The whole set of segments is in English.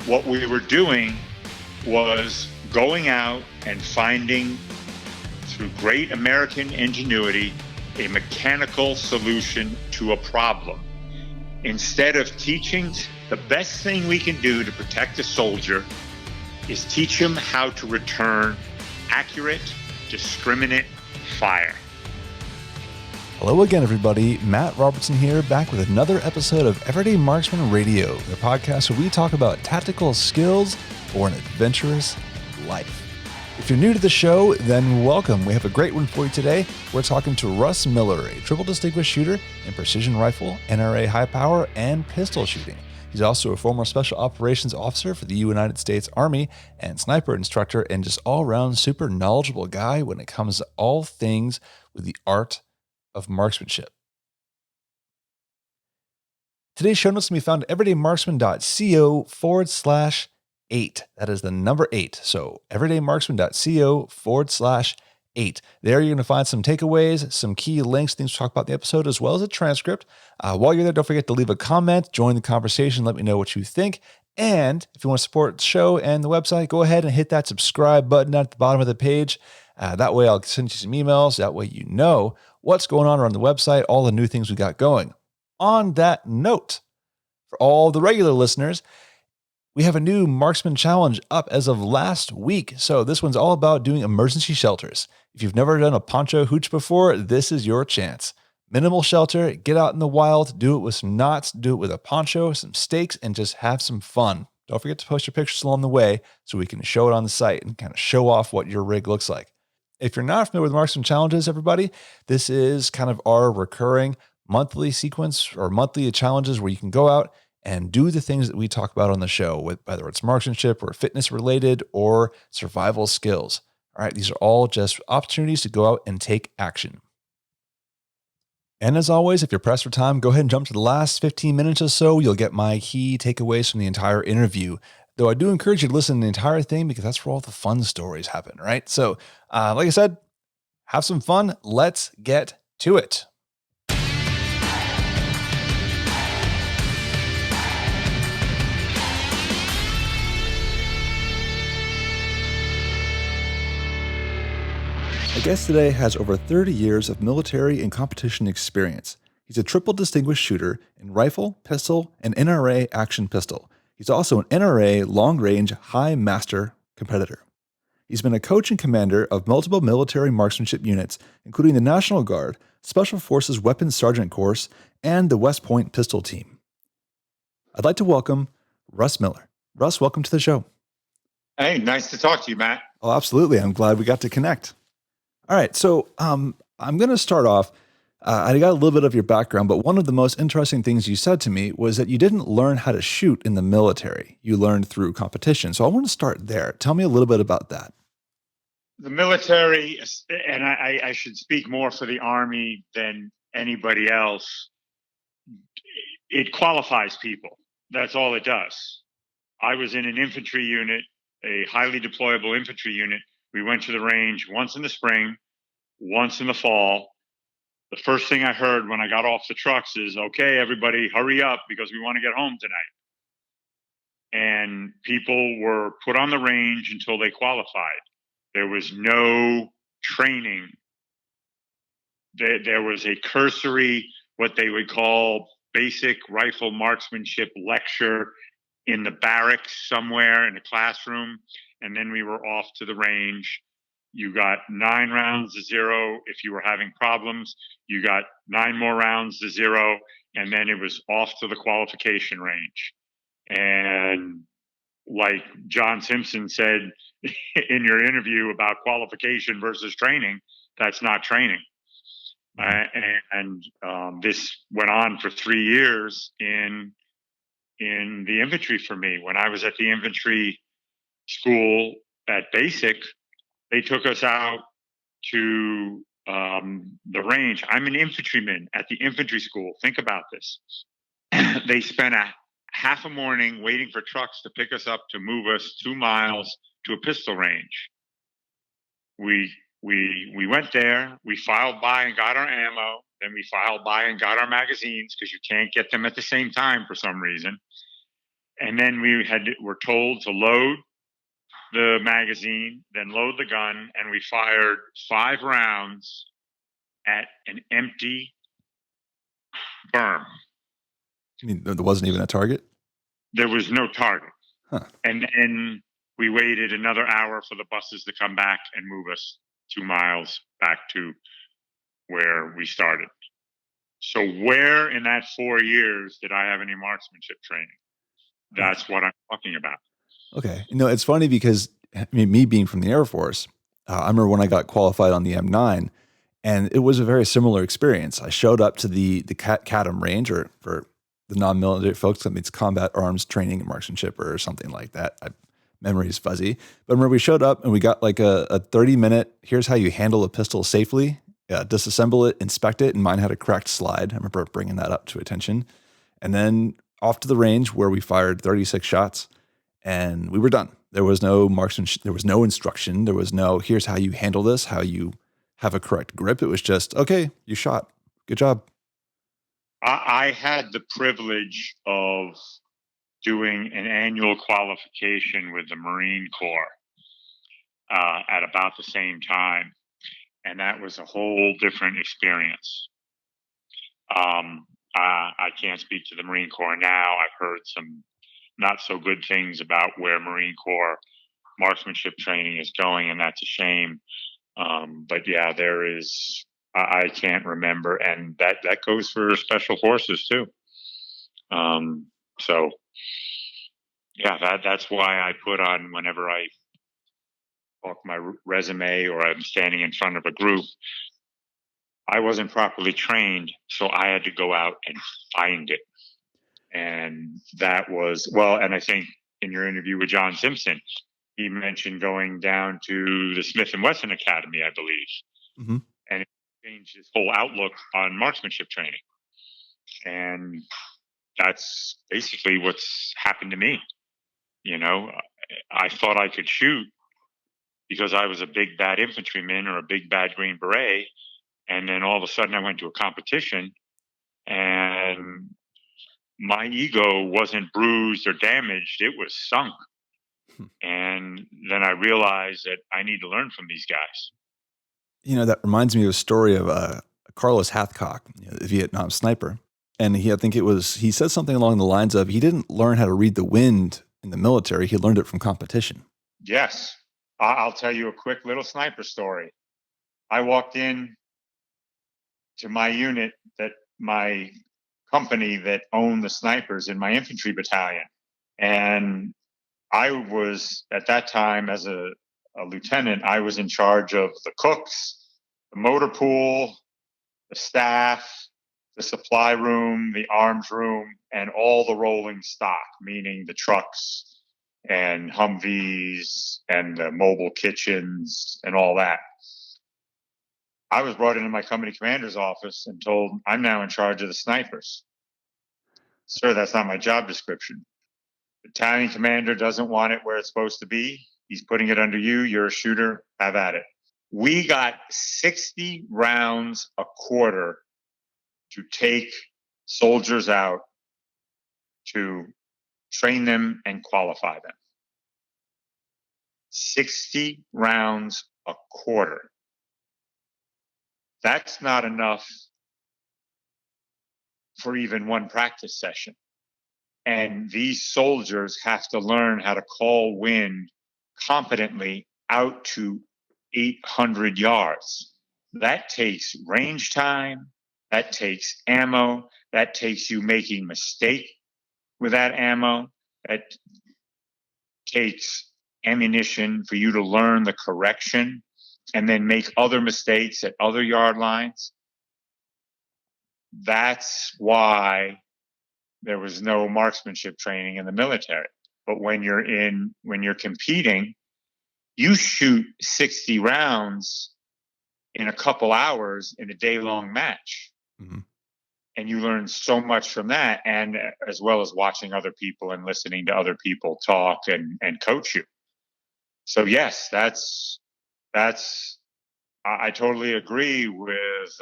what we were doing was going out and finding, through great American ingenuity, a mechanical solution to a problem. Instead of teaching, the best thing we can do to protect a soldier is teach him how to return accurate, discriminate fire. Hello again, everybody. Matt Robertson here, back with another episode of Everyday Marksman Radio, the podcast where we talk about tactical skills for an adventurous life. If you're new to the show, then welcome. We have a great one for you today. We're talking to Russ Miller, a triple distinguished shooter in precision rifle, NRA high power, and pistol shooting. He's also a former special operations officer for the United States Army and sniper instructor, and just all-around super knowledgeable guy when it comes to all things with the art of marksmanship. Today's show notes can be found at everydaymarksman.co/8. That is the number 8. So everydaymarksman.co/8. There you're going to find some takeaways, some key links, things to talk about in the episode, as well as a transcript. While you're there, don't forget to leave a comment, join the conversation, let me know what you think. And if you want to support the show and the website, go ahead and hit that subscribe button at the bottom of the page. That way I'll send you some emails. That way you know what's going on around the website, all the new things we got going. On that note, for all the regular listeners, we have a new Marksman Challenge up as of last week. So this one's all about doing emergency shelters. If you've never done a poncho hooch before, this is your chance. Minimal shelter, get out in the wild, do it with some knots, do it with a poncho, some stakes, and just have some fun. Don't forget to post your pictures along the way so we can show it on the site and kind of show off what your rig looks like. If you're not familiar with Marksman Challenges, everybody, this is kind of our recurring monthly sequence or monthly challenges where you can go out and do the things that we talk about on the show, whether it's marksmanship or fitness related or survival skills. All right, these are all just opportunities to go out and take action. And as always, if you're pressed for time, go ahead and jump to the last 15 minutes or so. You'll get my key takeaways from the entire interview. Though I do encourage you to listen to the entire thing because that's where all the fun stories happen, right? So, like I said, have some fun. Let's get to it. My guest today has over 30 years of military and competition experience. He's a triple distinguished shooter in rifle, pistol, and NRA action pistol. He's also an NRA long-range high master competitor. He's been a coach and commander of multiple military marksmanship units, including the National Guard, Special Forces Weapons Sergeant Course, and the West Point Pistol Team. I'd like to welcome Russ Miller. Russ, welcome to the show. Hey, nice to talk to you, Matt. Oh, absolutely. I'm glad we got to connect. All right, so I'm going to start off. I got a little bit of your background, but one of the most interesting things you said to me was that you didn't learn how to shoot in the military. You learned through competition. So I want to start there. Tell me a little bit about that. The military, and I should speak more for the Army than anybody else, it qualifies people. That's all it does. I was in an infantry unit, a highly deployable infantry unit. We went to the range once in the spring, once in the fall. The first thing I heard when I got off the trucks is, okay, everybody hurry up because we want to get home tonight. And people were put on the range until they qualified. There was no training. There was a cursory, what they would call basic rifle marksmanship lecture in the barracks somewhere in a classroom. And then we were off to the range. You got 9 rounds to 0. If you were having problems, you got 9 more rounds to 0. And then it was off to the qualification range. And like John Simpson said in your interview about qualification versus training, that's not training. This went on for 3 years in the infantry for me. When I was at the infantry school at basic, they took us out to the range. I'm an infantryman at the infantry school. Think about this. They spent a half a morning waiting for trucks to pick us up to move us 2 miles to a pistol range. We went there. We filed by and got our ammo. Then we filed by and got our magazines because you can't get them at the same time for some reason. and then were told to load the magazine, then load the gun, and we fired 5 rounds at an empty berm. I mean, there wasn't even a target? There was no target. Huh. And then we waited another hour for the buses to come back and move us 2 miles back to where we started. So where in that 4 years did I have any marksmanship training? That's what I'm talking about. Okay. It's funny because I mean, me being from the Air Force, I remember when I got qualified on the M9, and it was a very similar experience. I showed up to the CATM range, or for the non-military folks, I mean, it's combat arms training and marksmanship or something like that. Memory is fuzzy. But I remember we showed up and we got like a 30-minute, here's how you handle a pistol safely, disassemble it, inspect it, and mine had a cracked slide. I remember bringing that up to attention. And then off to the range where we fired 36 shots and we were done. There was no marksmanship, there was no instruction, there was no, here's how you handle this, how you have a correct grip. It was just, okay, you shot. Good job. I had the privilege of doing an annual qualification with the Marine Corps at about the same time. And that was a whole different experience. I can't speak to the Marine Corps now. I've heard some not so good things about where Marine Corps marksmanship training is going, and that's a shame. But yeah, there is, I can't remember. And that goes for special forces too. So yeah, that's why I put on, whenever I talk my resume or I'm standing in front of a group, I wasn't properly trained, so I had to go out and find it. And that was, well, and I think in your interview with John Simpson, he mentioned going down to the Smith & Wesson Academy, I believe. Mm-hmm. And it changed his whole outlook on marksmanship training. And that's basically what's happened to me. I thought I could shoot because I was a big bad infantryman or a big bad Green Beret. And then all of a sudden I went to a competition and my ego wasn't bruised or damaged. It was sunk. And then I realized that I need to learn from these guys. That reminds me of a story of Carlos Hathcock, the Vietnam sniper. And he said something along the lines of, he didn't learn how to read the wind in the military. He learned it from competition. Yes. I'll tell you a quick little sniper story. I walked in to my unit, that my company that owned the snipers in my infantry battalion. And I was, at that time, as a lieutenant, I was in charge of the cooks, the motor pool, the staff, the supply room, the arms room, and all the rolling stock, meaning the trucks and Humvees and the mobile kitchens and all that. I was brought into my company commander's office and told, I'm now in charge of the snipers. Sir, that's not my job description. Battalion commander doesn't want it where it's supposed to be. He's putting it under you. You're a shooter. Have at it. We got 60 rounds a quarter to take soldiers out to train them and qualify them. 60 rounds a quarter. That's not enough for even one practice session. And these soldiers have to learn how to call wind competently out to 800 yards. That takes range time. That takes ammo. That takes you making mistake with that ammo. That takes ammunition for you to learn the correction and then make other mistakes at other yard lines. That's why there was no marksmanship training in the military. But when you're competing, you shoot 60 rounds in a couple hours in a day-long match. Mm-hmm. And you learn so much from that, and as well as watching other people and listening to other people talk and coach you. So yes, I totally agree with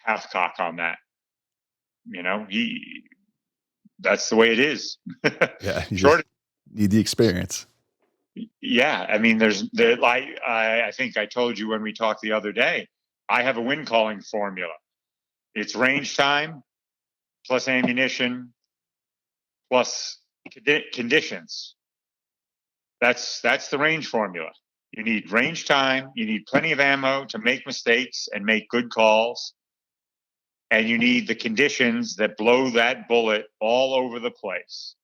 Hathcock on that. that's the way it is. Yeah, you Short. just need the experience. Yeah, I mean, I think I told you when we talked the other day, I have a wind calling formula. It's range time plus ammunition plus conditions. That's the range formula. You need range time, you need plenty of ammo to make mistakes and make good calls, and you need the conditions that blow that bullet all over the place.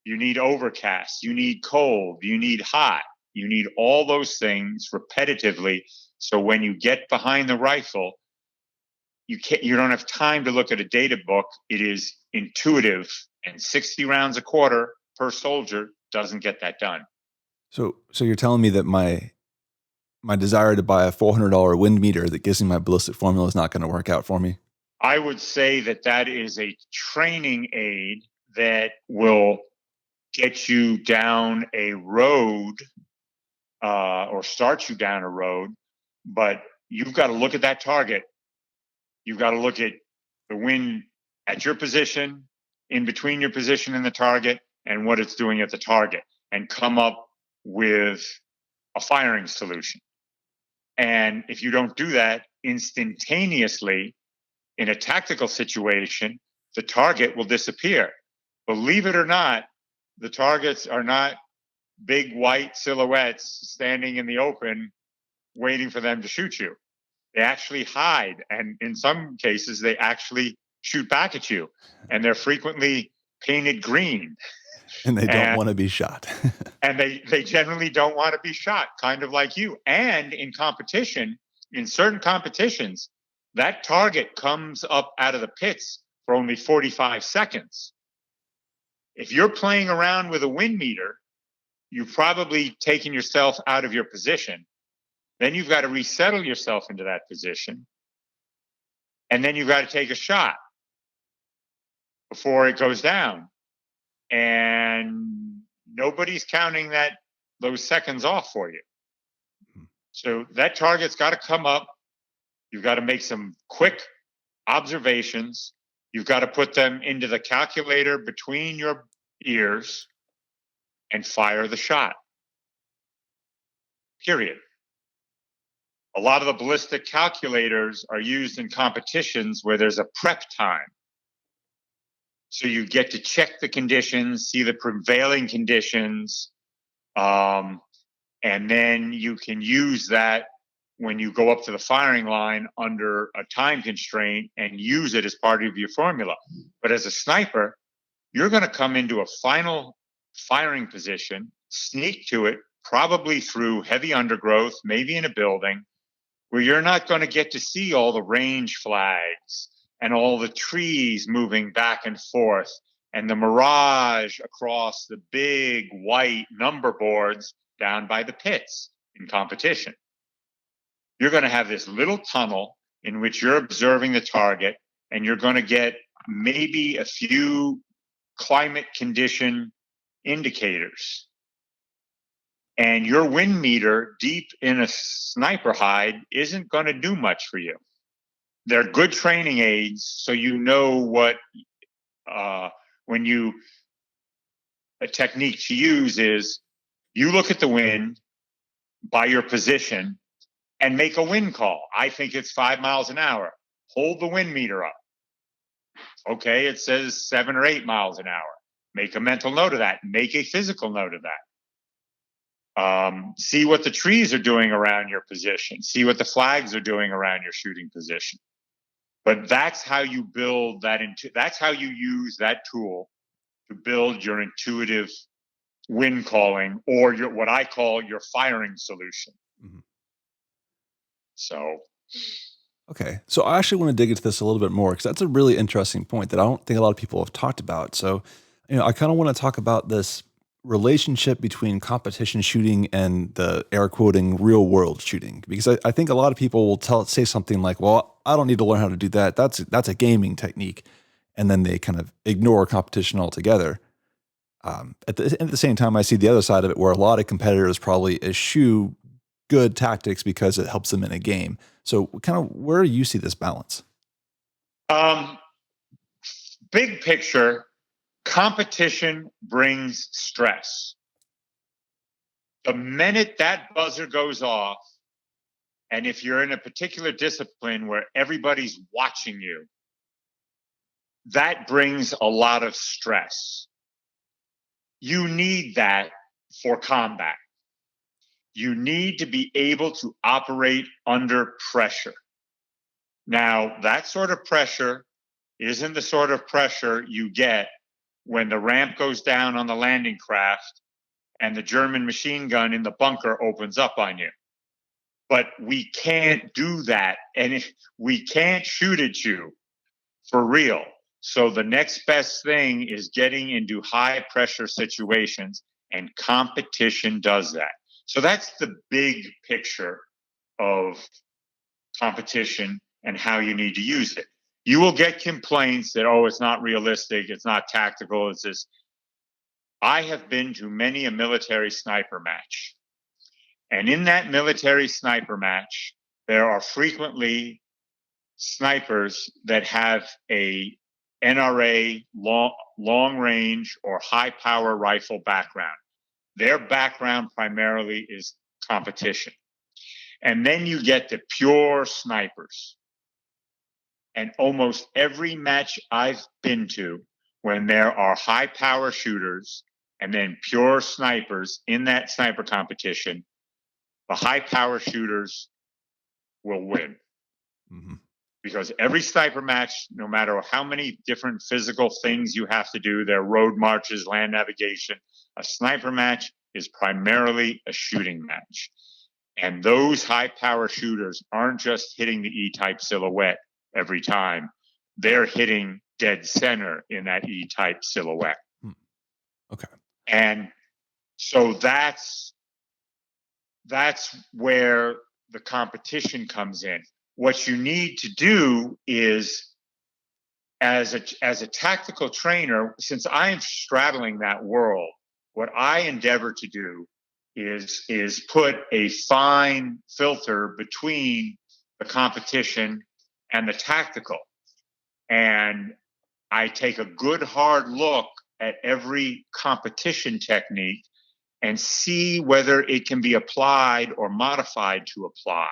You need overcast, you need cold, you need hot, you need all those things repetitively. So when you get behind the rifle, you don't have time to look at a data book. It is intuitive, and 60 rounds a quarter per soldier doesn't get that done. So you're telling me that my desire to buy a $400 wind meter that gives me my ballistic formula is not going to work out for me? I would say that is a training aid that will get you down a road or start you down a road, but you've got to look at that target. You've got to look at the wind at your position, in between your position and the target, and what it's doing at the target, and come up with a firing solution. And if you don't do that instantaneously in a tactical situation, the target will disappear. Believe it or not, the targets are not big white silhouettes standing in the open waiting for them to shoot you. They actually hide, and in some cases they actually shoot back at you, and they're frequently painted green. And they don't want to be shot. And they generally don't want to be shot, kind of like you. And in competition, in certain competitions, that target comes up out of the pits for only 45 seconds. If you're playing around with a wind meter, you've probably taken yourself out of your position. Then you've got to resettle yourself into that position. And then you've got to take a shot before it goes down. And nobody's counting those seconds off for you. So that target's got to come up. You've got to make some quick observations. You've got to put them into the calculator between your ears and fire the shot. Period. A lot of the ballistic calculators are used in competitions where there's a prep time. So you get to check the conditions, see the prevailing conditions, and then you can use that when you go up to the firing line under a time constraint and use it as part of your formula. But as a sniper, you're going to come into a final firing position, sneak to it, probably through heavy undergrowth, maybe in a building, where you're not going to get to see all the range flags and all the trees moving back and forth and the mirage across the big white number boards down by the pits in competition. You're going to have this little tunnel in which you're observing the target, and you're going to get maybe a few climate condition indicators. And your wind meter deep in a sniper hide isn't going to do much for you. They're good training aids, so you know what a technique to use is you look at the wind by your position and make a wind call. I think it's 5 miles an hour. Hold the wind meter up. Okay, it says 7 or 8 miles an hour. Make a mental note of that. Make a physical note of that. See what the trees are doing around your position. See what the flags are doing around your shooting position. But that's how you build that that's how you use that tool to build your intuitive wind calling, or what I call your firing solution. Mm-hmm. So. Okay. So I actually want to dig into this a little bit more, because that's a really interesting point that I don't think a lot of people have talked about. So, I kind of want to talk about this relationship between competition shooting and the air quoting real world shooting, because I think a lot of people will say something like, well, I don't need to learn how to do that. That's a gaming technique. And then they kind of ignore competition altogether. At the same time, I see the other side of it, where a lot of competitors probably eschew good tactics because it helps them in a game. So kind of where do you see this balance? Big picture, Competition brings stress. The minute that buzzer goes off, and if you're in a particular discipline where everybody's watching you, that brings a lot of stress. You need that for combat. You need to be able to operate under pressure. Now, that sort of pressure isn't the sort of pressure you get when the ramp goes down on the landing craft and the German machine gun in the bunker opens up on you. But we can't do that, and we can't shoot at you for real. So the next best thing is getting into high pressure situations, and competition does that. So that's the big picture of competition and how you need to use it. You will get complaints that, oh, it's not realistic, it's not tactical, it's this. I have been to many a military sniper match. And in that military sniper match, there are frequently snipers that have a NRA long range or high power rifle background. Their background primarily is competition. And then you get the pure snipers. And almost every match I've been to, when there are high power shooters and then pure snipers in that sniper competition, the high power shooters will win. Mm-hmm. Because every sniper match, no matter how many different physical things you have to do, their road marches, land navigation, a sniper match is primarily a shooting match. And those high power shooters aren't just hitting the E-type silhouette every time. They're hitting dead center in that E-type silhouette. Okay. And so that's where the competition comes in. What you need to do is, as a tactical trainer, since I'm straddling that world, what I endeavor to do is put a fine filter between the competition and the tactical. And I take a good hard look at every competition technique and see whether it can be applied or modified to apply.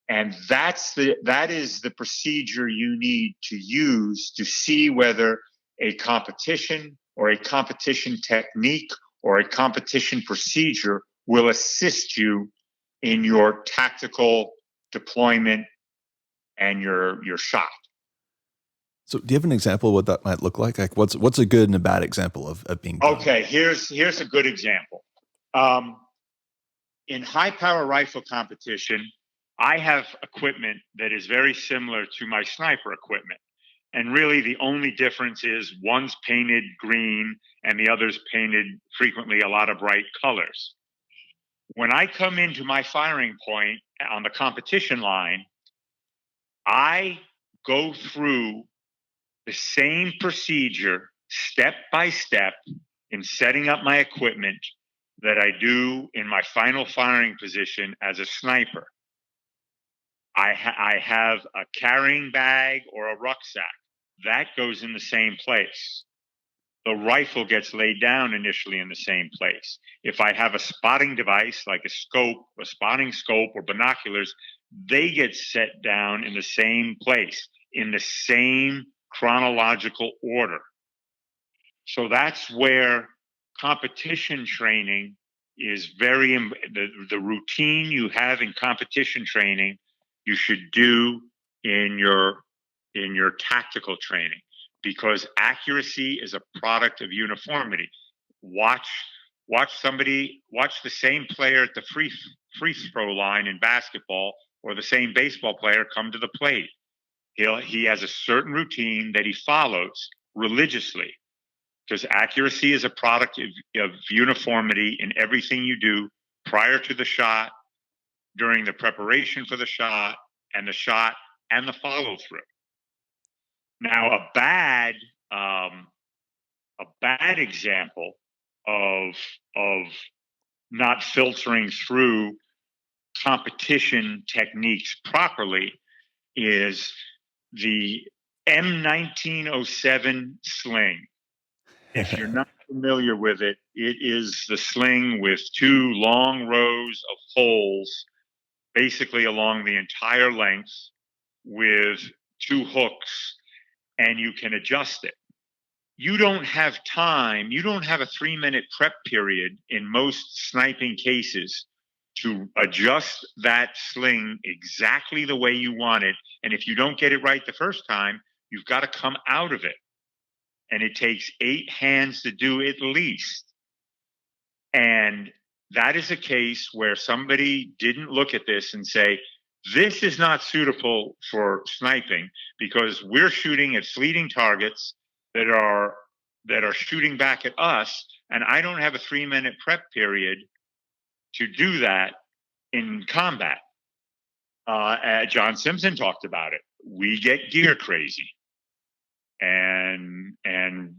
And that is the procedure you need to use to see whether a competition or a competition technique or a competition procedure will assist you in your tactical deployment and your shot. So do you have an example of what that might look like? Like what's a good and a bad example of being done? Okay, here's a good example. In high power rifle competition, I have equipment that is very similar to my sniper equipment. And really the only difference is one's painted green and the other's painted frequently a lot of bright colors. When I come into my firing point on the competition line, I go through the same procedure step by step in setting up my equipment that I do in my final firing position as a sniper. I have a carrying bag or a rucksack. That goes in the same place. The rifle gets laid down initially in the same place. If I have a spotting device like a scope, a spotting scope or binoculars, they get set down in the same place, in the same chronological order. So that's where competition training is the routine you have in competition training you should do in your tactical training, because accuracy is a product of uniformity. Watch the same player at the free throw line in basketball or the same baseball player come to the plate. He has a certain routine that he follows religiously, because accuracy is a product of uniformity in everything you do prior to the shot, during the preparation for the shot and the follow through. Now, a bad example of not filtering through competition techniques properly is the M1907 sling. If you're not familiar with it, it is the sling with two long rows of holes, basically along the entire length, with two hooks, and you can adjust it. You don't have time, you don't have a 3-minute prep period in most sniping cases to adjust that sling exactly the way you want it. And if you don't get it right the first time, you've got to come out of it. And it takes 8 hands to do at least. And that is a case where somebody didn't look at this and say, this is not suitable for sniping because we're shooting at fleeting targets that are shooting back at us, and I don't have a 3-minute prep period to do that in combat. John Simpson talked about it. We get gear crazy, and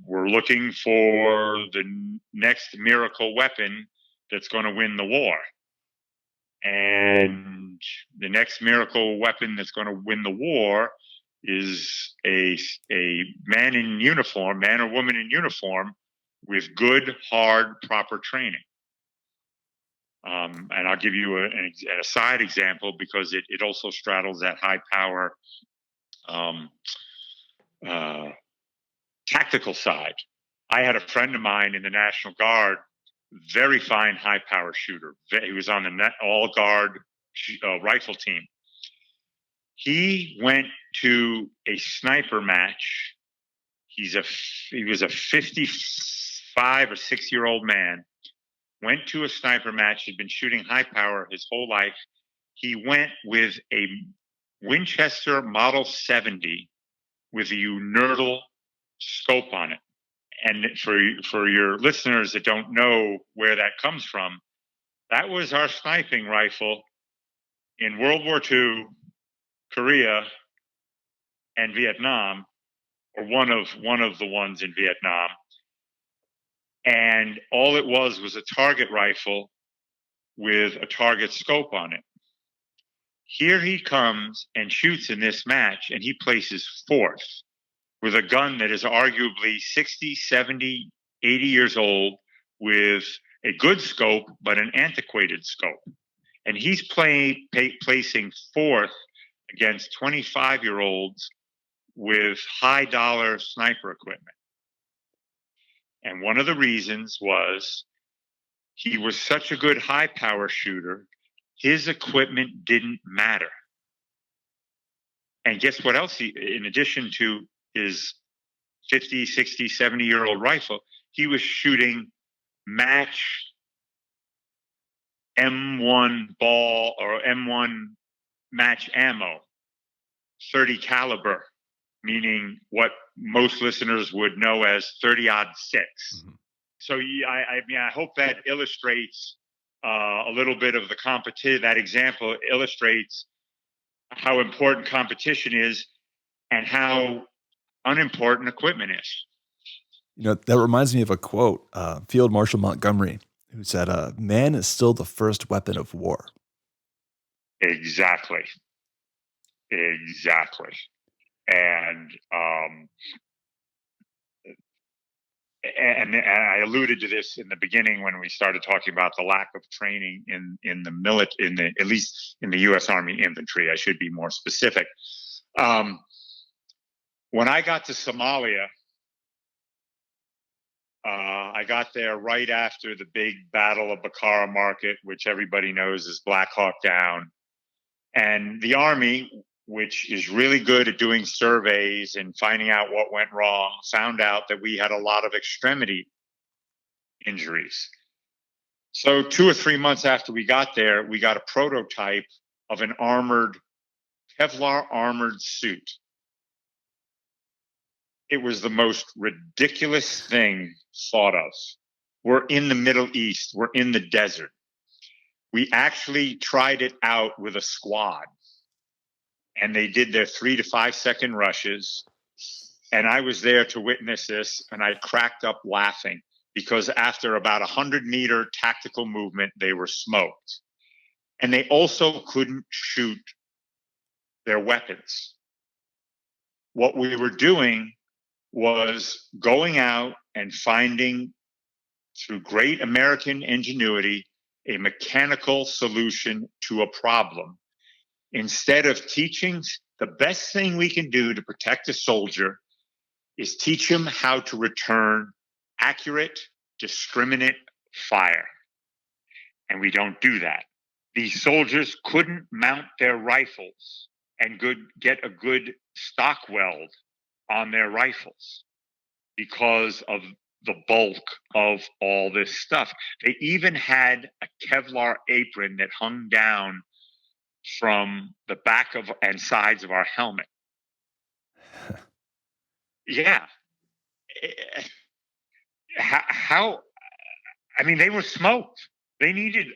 we're looking for the next miracle weapon that's going to win the war. And the next miracle weapon that's going to win the war is a man in uniform, man or woman in uniform, with good, hard, proper training. And I'll give you a side example because it also straddles that high power tactical side. I had a friend of mine in the National Guard, very fine high power shooter. He was on the all guard rifle team. He went to a sniper match. He was a 55 or 6-year-old man. Went to a sniper match. He'd been shooting high power his whole life. He went with a Winchester Model 70 with a Unertl scope on it. And for your listeners that don't know where that comes from, that was our sniping rifle in World War II, Korea, and Vietnam, or one of the ones in Vietnam. And all it was a target rifle with a target scope on it. Here he comes and shoots in this match, and he places 4th with a gun that is arguably 60, 70, 80 years old with a good scope, but an antiquated scope. And he's placing 4th against 25-year-olds with high dollar sniper equipment. And one of the reasons was he was such a good high power shooter, his equipment didn't matter. And guess what else? In addition to his 50, 60, 70-year-old rifle, he was shooting match M1 ball or M1 match ammo, 30 caliber, meaning what most listeners would know as 30-06. Mm-hmm. So I hope that illustrates a little bit of the competition. That example illustrates how important competition is and how unimportant equipment is. You know, that reminds me of a quote, Field Marshal Montgomery, who said, man is still the first weapon of war. Exactly. And I alluded to this in the beginning when we started talking about the lack of training in the at least in the U.S. Army infantry. I should be more specific. When I got to Somalia, I got there right after the big Battle of Bakara Market, which everybody knows is Black Hawk Down. And the Army, which is really good at doing surveys and finding out what went wrong, found out that we had a lot of extremity injuries. So 2 or 3 months after we got there, we got a prototype of an Kevlar armored suit. It was the most ridiculous thing thought of. We're in the Middle East. We're in the desert. We actually tried it out with a squad. And they did their 3 to 5 second rushes. And I was there to witness this, and I cracked up laughing because after about 100-meter tactical movement, they were smoked. And they also couldn't shoot their weapons. What we were doing was going out and finding, through great American ingenuity, a mechanical solution to a problem. Instead of teaching, the best thing we can do to protect a soldier is teach him how to return accurate, discriminate fire. And we don't do that. These soldiers couldn't mount their rifles and get a good stock weld on their rifles because of the bulk of all this stuff. They even had a Kevlar apron that hung down from the back of and sides of our helmet. Yeah. How, I mean, they were smoked. They needed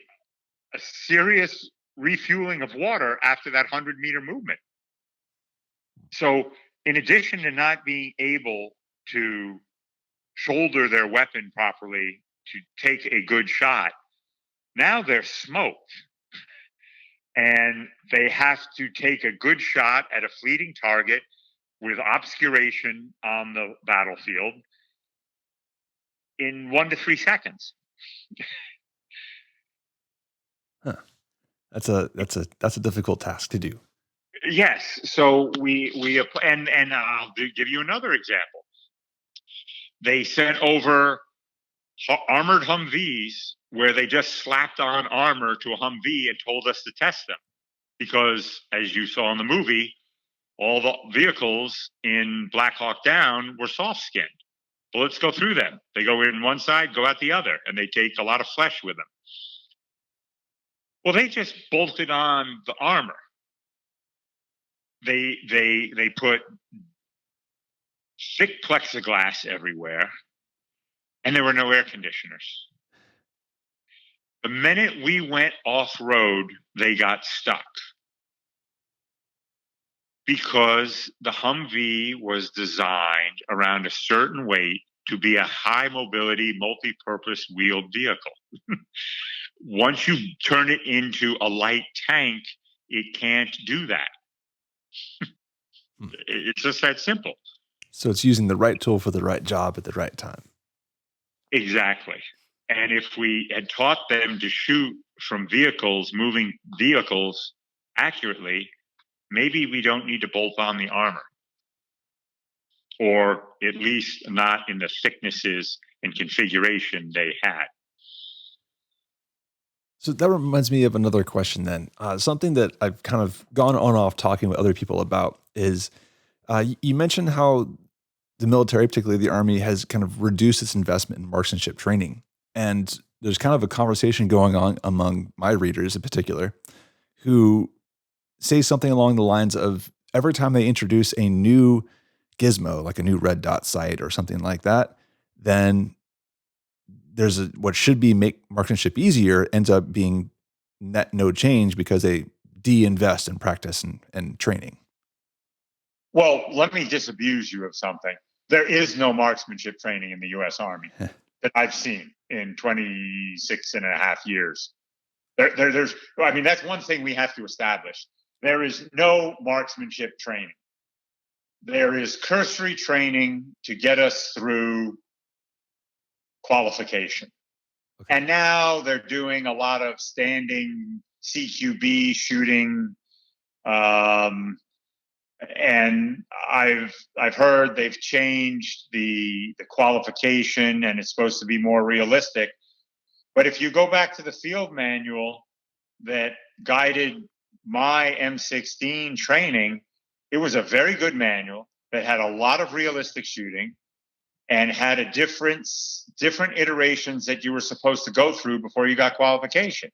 a serious refueling of water after that 100-meter movement. So in addition to not being able to shoulder their weapon properly to take a good shot, now they're smoked. And they have to take a good shot at a fleeting target with obscuration on the battlefield in 1 to 3 seconds. Huh. That's a difficult task to do. Yes. So and I'll give you another example. They sent over armored Humvees where they just slapped on armor to a Humvee and told us to test them. Because, as you saw in the movie, all the vehicles in Black Hawk Down were soft-skinned. Bullets go through them. They go in one side, go out the other, and they take a lot of flesh with them. Well, they just bolted on the armor. They put thick plexiglass everywhere, and there were no air conditioners. The minute we went off-road, they got stuck. Because the Humvee was designed around a certain weight to be a high mobility, multi-purpose wheeled vehicle. Once you turn it into a light tank, it can't do that. It's just that simple. So it's using the right tool for the right job at the right time. Exactly. And if we had taught them to shoot from vehicles, moving vehicles accurately, maybe we don't need to bolt on the armor, or at least not in the thicknesses and configuration they had. So that reminds me of another question then. Something that I've kind of gone on off talking with other people about is you mentioned how the military, particularly the Army, has kind of reduced its investment in marksmanship training. And there's kind of a conversation going on among my readers in particular who say something along the lines of every time they introduce a new gizmo, like a new red dot sight or something like that, then there's what should be make marksmanship easier ends up being net no change because they de-invest in practice and training. Well, let me disabuse you of something. There is no marksmanship training in the U.S. Army that I've seen in 26 and a half years. There's, I mean, that's one thing we have to establish. There is no marksmanship training. There is cursory training to get us through qualification. Okay. And now they're doing a lot of standing CQB shooting. And I've heard they've changed the qualification and it's supposed to be more realistic. But if you go back to the field manual that guided my M16 training, it was a very good manual that had a lot of realistic shooting and had a different iterations that you were supposed to go through before you got qualification.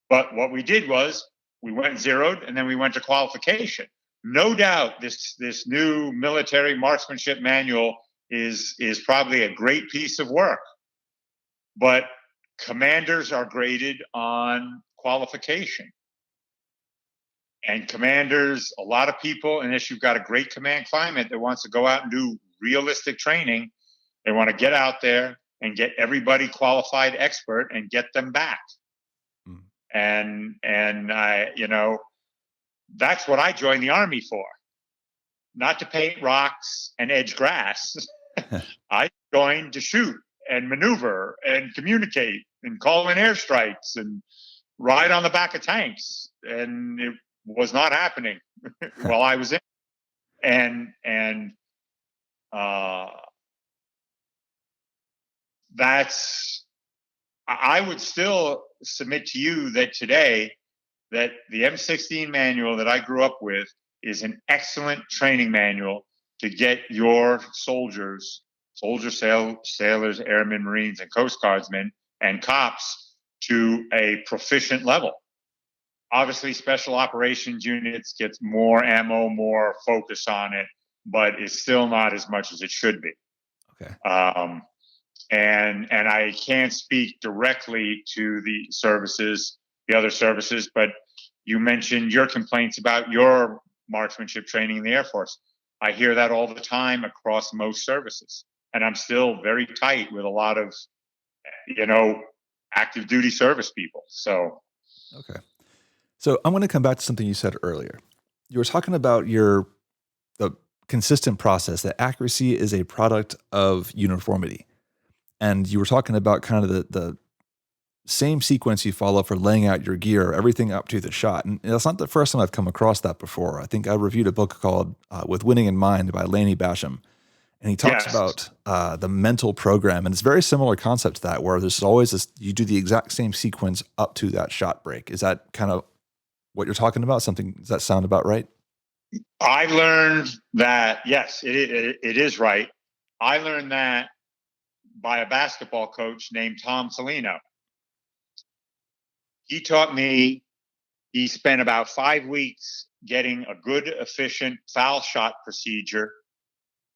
But what we did was we went zeroed and then we went to qualification. No doubt this new military marksmanship manual is probably a great piece of work. But commanders are graded on qualification. And commanders, a lot of people, unless you've got a great command climate that wants to go out and do realistic training, they want to get out there and get everybody qualified expert and get them back. And I, that's what I joined the Army for. Not to paint rocks and edge grass. I going to shoot and maneuver and communicate and call in airstrikes and ride on the back of tanks. And it was not happening while I was in. And that's, I would still submit to you that today, that the M16 manual that I grew up with is an excellent training manual to get your soldiers, sailors, airmen, Marines, and Coast Guardsmen and cops to a proficient level. Obviously, special operations units gets more ammo, more focus on it, but it's still not as much as it should be. Okay. And I can't speak directly to the other services, but you mentioned your complaints about your marksmanship training in the Air Force. I hear that all the time across most services, and I'm still very tight with a lot of, active duty service people. So, Okay. So I'm going to come back to something you said earlier. You were talking about the consistent process, that accuracy is a product of uniformity. And you were talking about kind of the same sequence you follow for laying out your gear, everything up to the shot. And that's not the first time I've come across that before. I think I reviewed a book called With Winning in Mind by Laney Basham. And he talks about the mental program. And it's a very similar concept to that, where there's always this, you do the exact same sequence up to that shot break. Is that kind of what you're talking about? Does that sound about right? I learned that, yes, it is right. I learned that by a basketball coach named Tom Salino. He taught me, he spent about 5 weeks getting a good, efficient foul shot procedure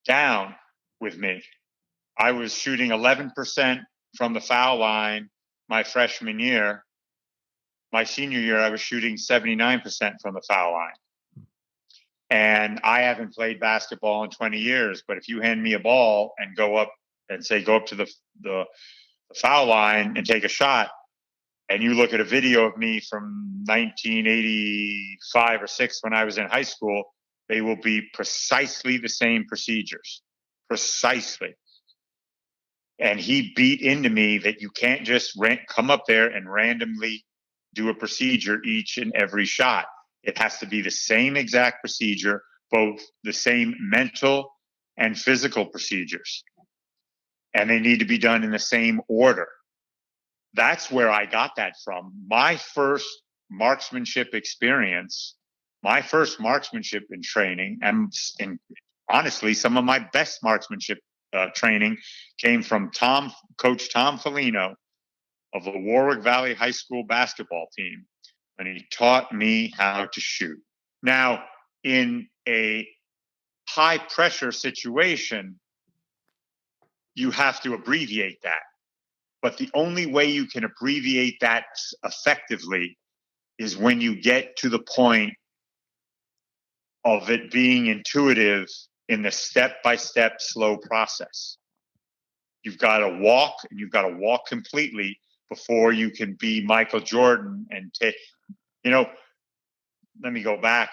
down with me. I was shooting 11% from the foul line my freshman year. My senior year, I was shooting 79% from the foul line. And I haven't played basketball in 20 years, but if you hand me a ball and go up to the foul line and take a shot, and you look at a video of me from 1985 or 6 when I was in high school, they will be precisely the same procedures. Precisely. And he beat into me that you can't just come up there and randomly do a procedure each and every shot. It has to be the same exact procedure, both the same mental and physical procedures. And they need to be done in the same order. That's where I got that from. My first marksmanship experience, my first marksmanship in training, and honestly, some of my best marksmanship training came from Coach Tom Foligno of the Warwick Valley High School basketball team, and he taught me how to shoot. Now, in a high pressure situation, you have to abbreviate that. But the only way you can abbreviate that effectively is when you get to the point of it being intuitive in the step-by-step slow process. You've got to walk, and you've got to walk completely before you can be Michael Jordan and take, let me go back.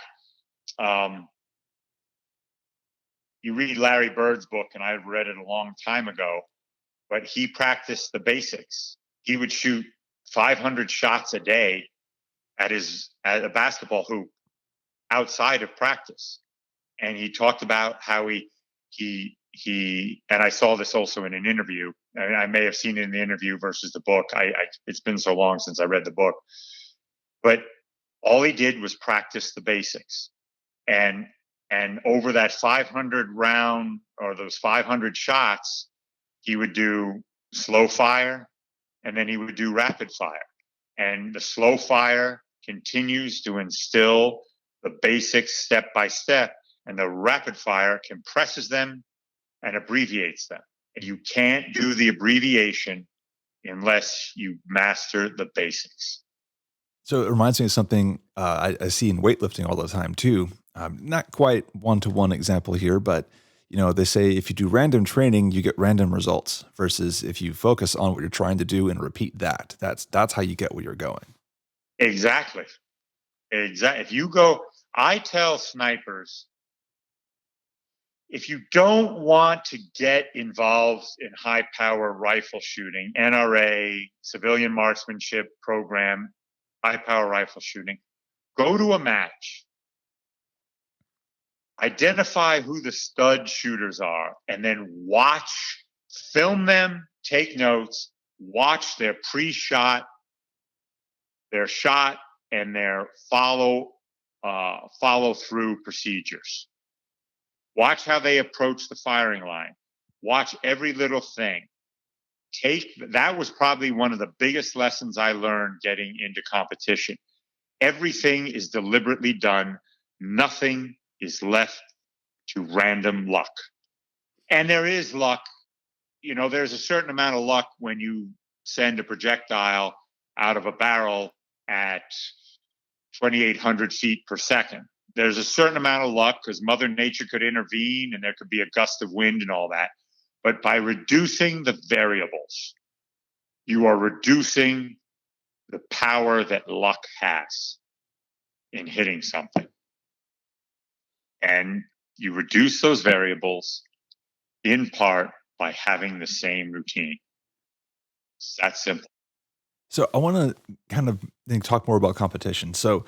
You read Larry Bird's book, and I read it a long time ago, but he practiced the basics. He would shoot 500 shots a day at a basketball hoop outside of practice. And he talked about how he and I saw this also in an interview. I may have seen it in the interview versus the book. It's been so long since I read the book, but all he did was practice the basics. And over that 500 round, or those 500 shots, he would do slow fire, and then he would do rapid fire. And the slow fire continues to instill the basics step by step, and the rapid fire compresses them and abbreviates them. And you can't do the abbreviation unless you master the basics. So it reminds me of something I see in weightlifting all the time too. Not quite one-to-one example here, but they say if you do random training, you get random results, versus if you focus on what you're trying to do and repeat that. That's how you get where you're going. Exactly. If you go, I tell snipers, if you don't want to get involved in high power rifle shooting, NRA, civilian marksmanship program, high power rifle shooting, go to a match. Identify who the stud shooters are, and then watch, film them, take notes, watch their pre-shot, their shot, and their follow through procedures. Watch how they approach the firing line. Watch every little thing. That was probably one of the biggest lessons I learned getting into competition. Everything is deliberately done. Nothing is left to random luck. And there is luck. There's a certain amount of luck when you send a projectile out of a barrel at 2,800 feet per second. There's a certain amount of luck because Mother Nature could intervene and there could be a gust of wind and all that. But by reducing the variables, you are reducing the power that luck has in hitting something. And you reduce those variables in part by having the same routine. It's that simple. So I want to kind of talk more about competition. So,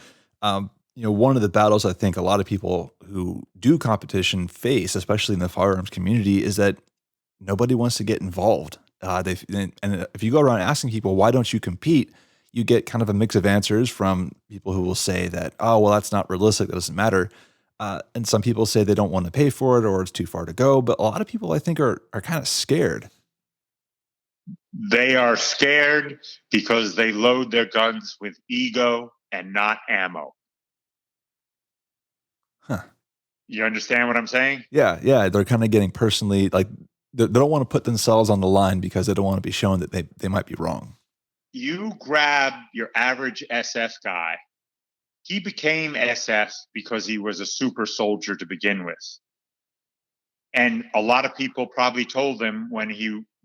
one of the battles I think a lot of people who do competition face, especially in the firearms community, is that nobody wants to get involved. And if you go around asking people, why don't you compete? You get kind of a mix of answers from people who will say that, oh, well, that's not realistic. That doesn't matter. And some people say they don't want to pay for it or it's too far to go. But a lot of people, I think, are kind of scared. They are scared because they load their guns with ego and not ammo. Huh. You understand what I'm saying? Yeah. They're kind of getting personally, like, they don't want to put themselves on the line because they don't want to be shown that they might be wrong. You grab your average SF guy. He became SF because he was a super soldier to begin with. And a lot of people probably told him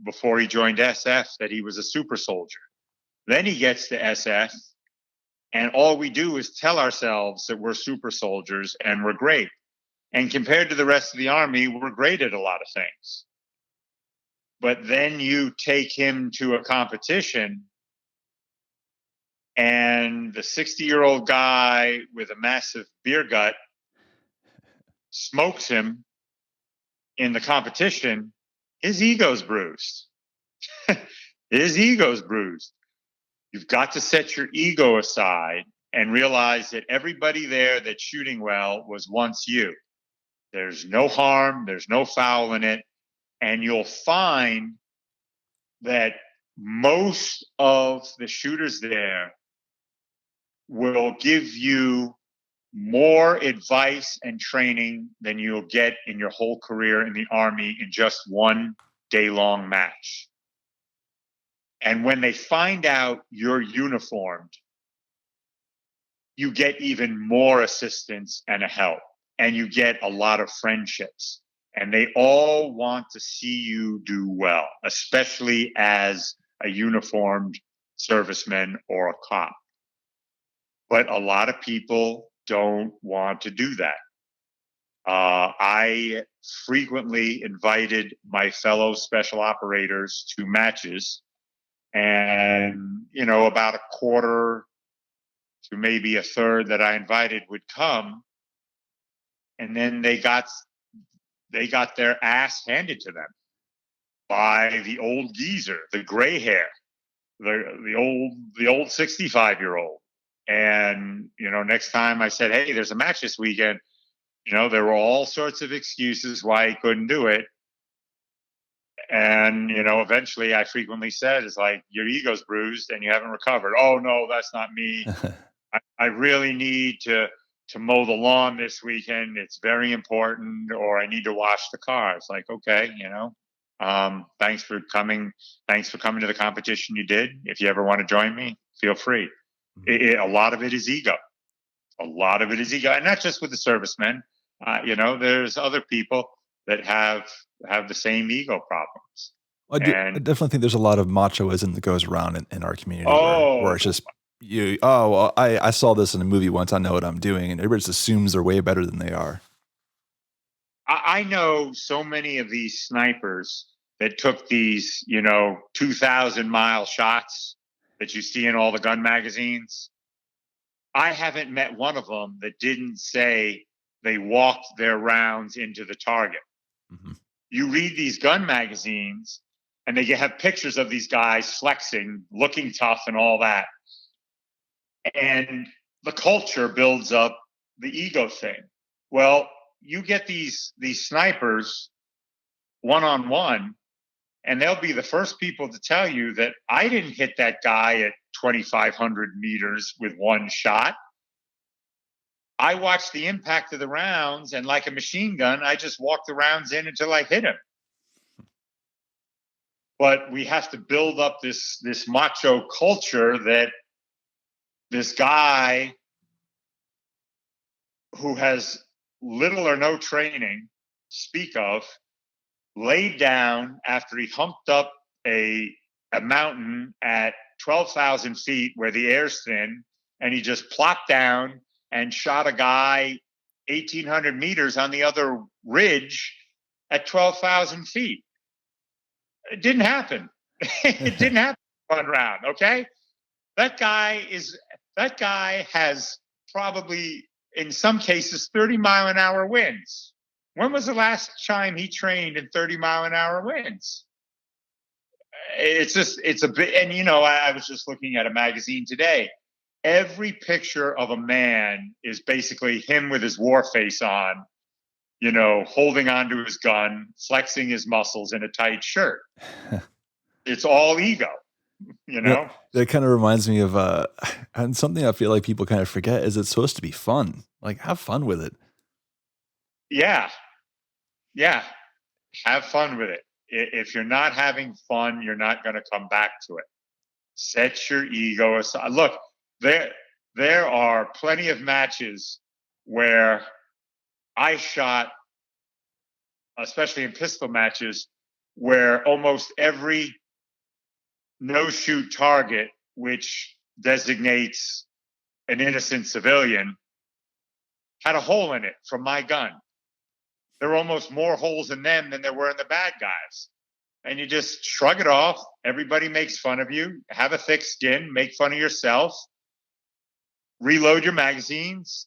before he joined SF that he was a super soldier. Then he gets to SF, and all we do is tell ourselves that we're super soldiers and we're great. And compared to the rest of the Army, we're great at a lot of things. But then you take him to a competition, and the 60-year-old guy with a massive beer gut smokes him in the competition. His ego's bruised. His ego's bruised. You've got to set your ego aside and realize that everybody there that's shooting well was once you. There's no harm, there's no foul in it. And you'll find that most of the shooters there will give you more advice and training than you'll get in your whole career in the Army in just one day-long match. And when they find out you're uniformed, you get even more assistance and a help, and you get a lot of friendships. And they all want to see you do well, especially as a uniformed serviceman or a cop. But a lot of people don't want to do that. I frequently invited my fellow special operators to matches, and about a quarter to maybe a third that I invited would come, and then they got their ass handed to them by the old geezer, the gray hair, the old 65-year-old. And next time I said, hey, there's a match this weekend, there were all sorts of excuses why he couldn't do it. And eventually I frequently said, it's like, your ego's bruised and you haven't recovered. Oh no, that's not me. I really need to mow the lawn this weekend. It's very important. Or I need to wash the car. It's like, okay, thanks for coming. Thanks for coming to the competition you did. If you ever want to join me, feel free. A lot of it is ego. A lot of it is ego. And not just with the servicemen. There's other people that have the same ego problems. I definitely think there's a lot of machoism that goes around in our community where it's just, I saw this in a movie once, I know what I'm doing, and everybody just assumes they're way better than they are. I know so many of these snipers that took these, 2,000-mile shots that you see in all the gun magazines. I haven't met one of them that didn't say they walked their rounds into the target. Mm-hmm. You read these gun magazines and they have pictures of these guys flexing, looking tough and all that. And the culture builds up the ego thing. Well, you get these snipers one-on-one, and they'll be the first people to tell you that I didn't hit that guy at 2,500 meters with one shot. I watched the impact of the rounds, and like a machine gun, I just walked the rounds in until I hit him. But we have to build up this macho culture that this guy who has little or no training to speak of laid down after he humped up a mountain at 12,000 feet where the air's thin, and he just plopped down and shot a guy 1,800 meters on the other ridge at 12,000 feet. It didn't happen. It didn't happen in one round, okay? That guy has probably, in some cases, 30-mile-an-hour winds. When was the last time he trained in 30-mile-an-hour winds? It's a bit, and I was just looking at a magazine today. Every picture of a man is basically him with his war face on, holding onto his gun, flexing his muscles in a tight shirt. It's all ego, That kind of reminds me of, and something I feel like people kind of forget is it's supposed to be fun. Like, have fun with it. Yeah. Have fun with it. If you're not having fun, you're not going to come back to it. Set your ego aside. Look, there are plenty of matches where I shot, especially in pistol matches, where almost every no-shoot target, which designates an innocent civilian, had a hole in it from my gun. There were almost more holes in them than there were in the bad guys. And you just shrug it off. Everybody makes fun of you. Have a thick skin. Make fun of yourself. Reload your magazines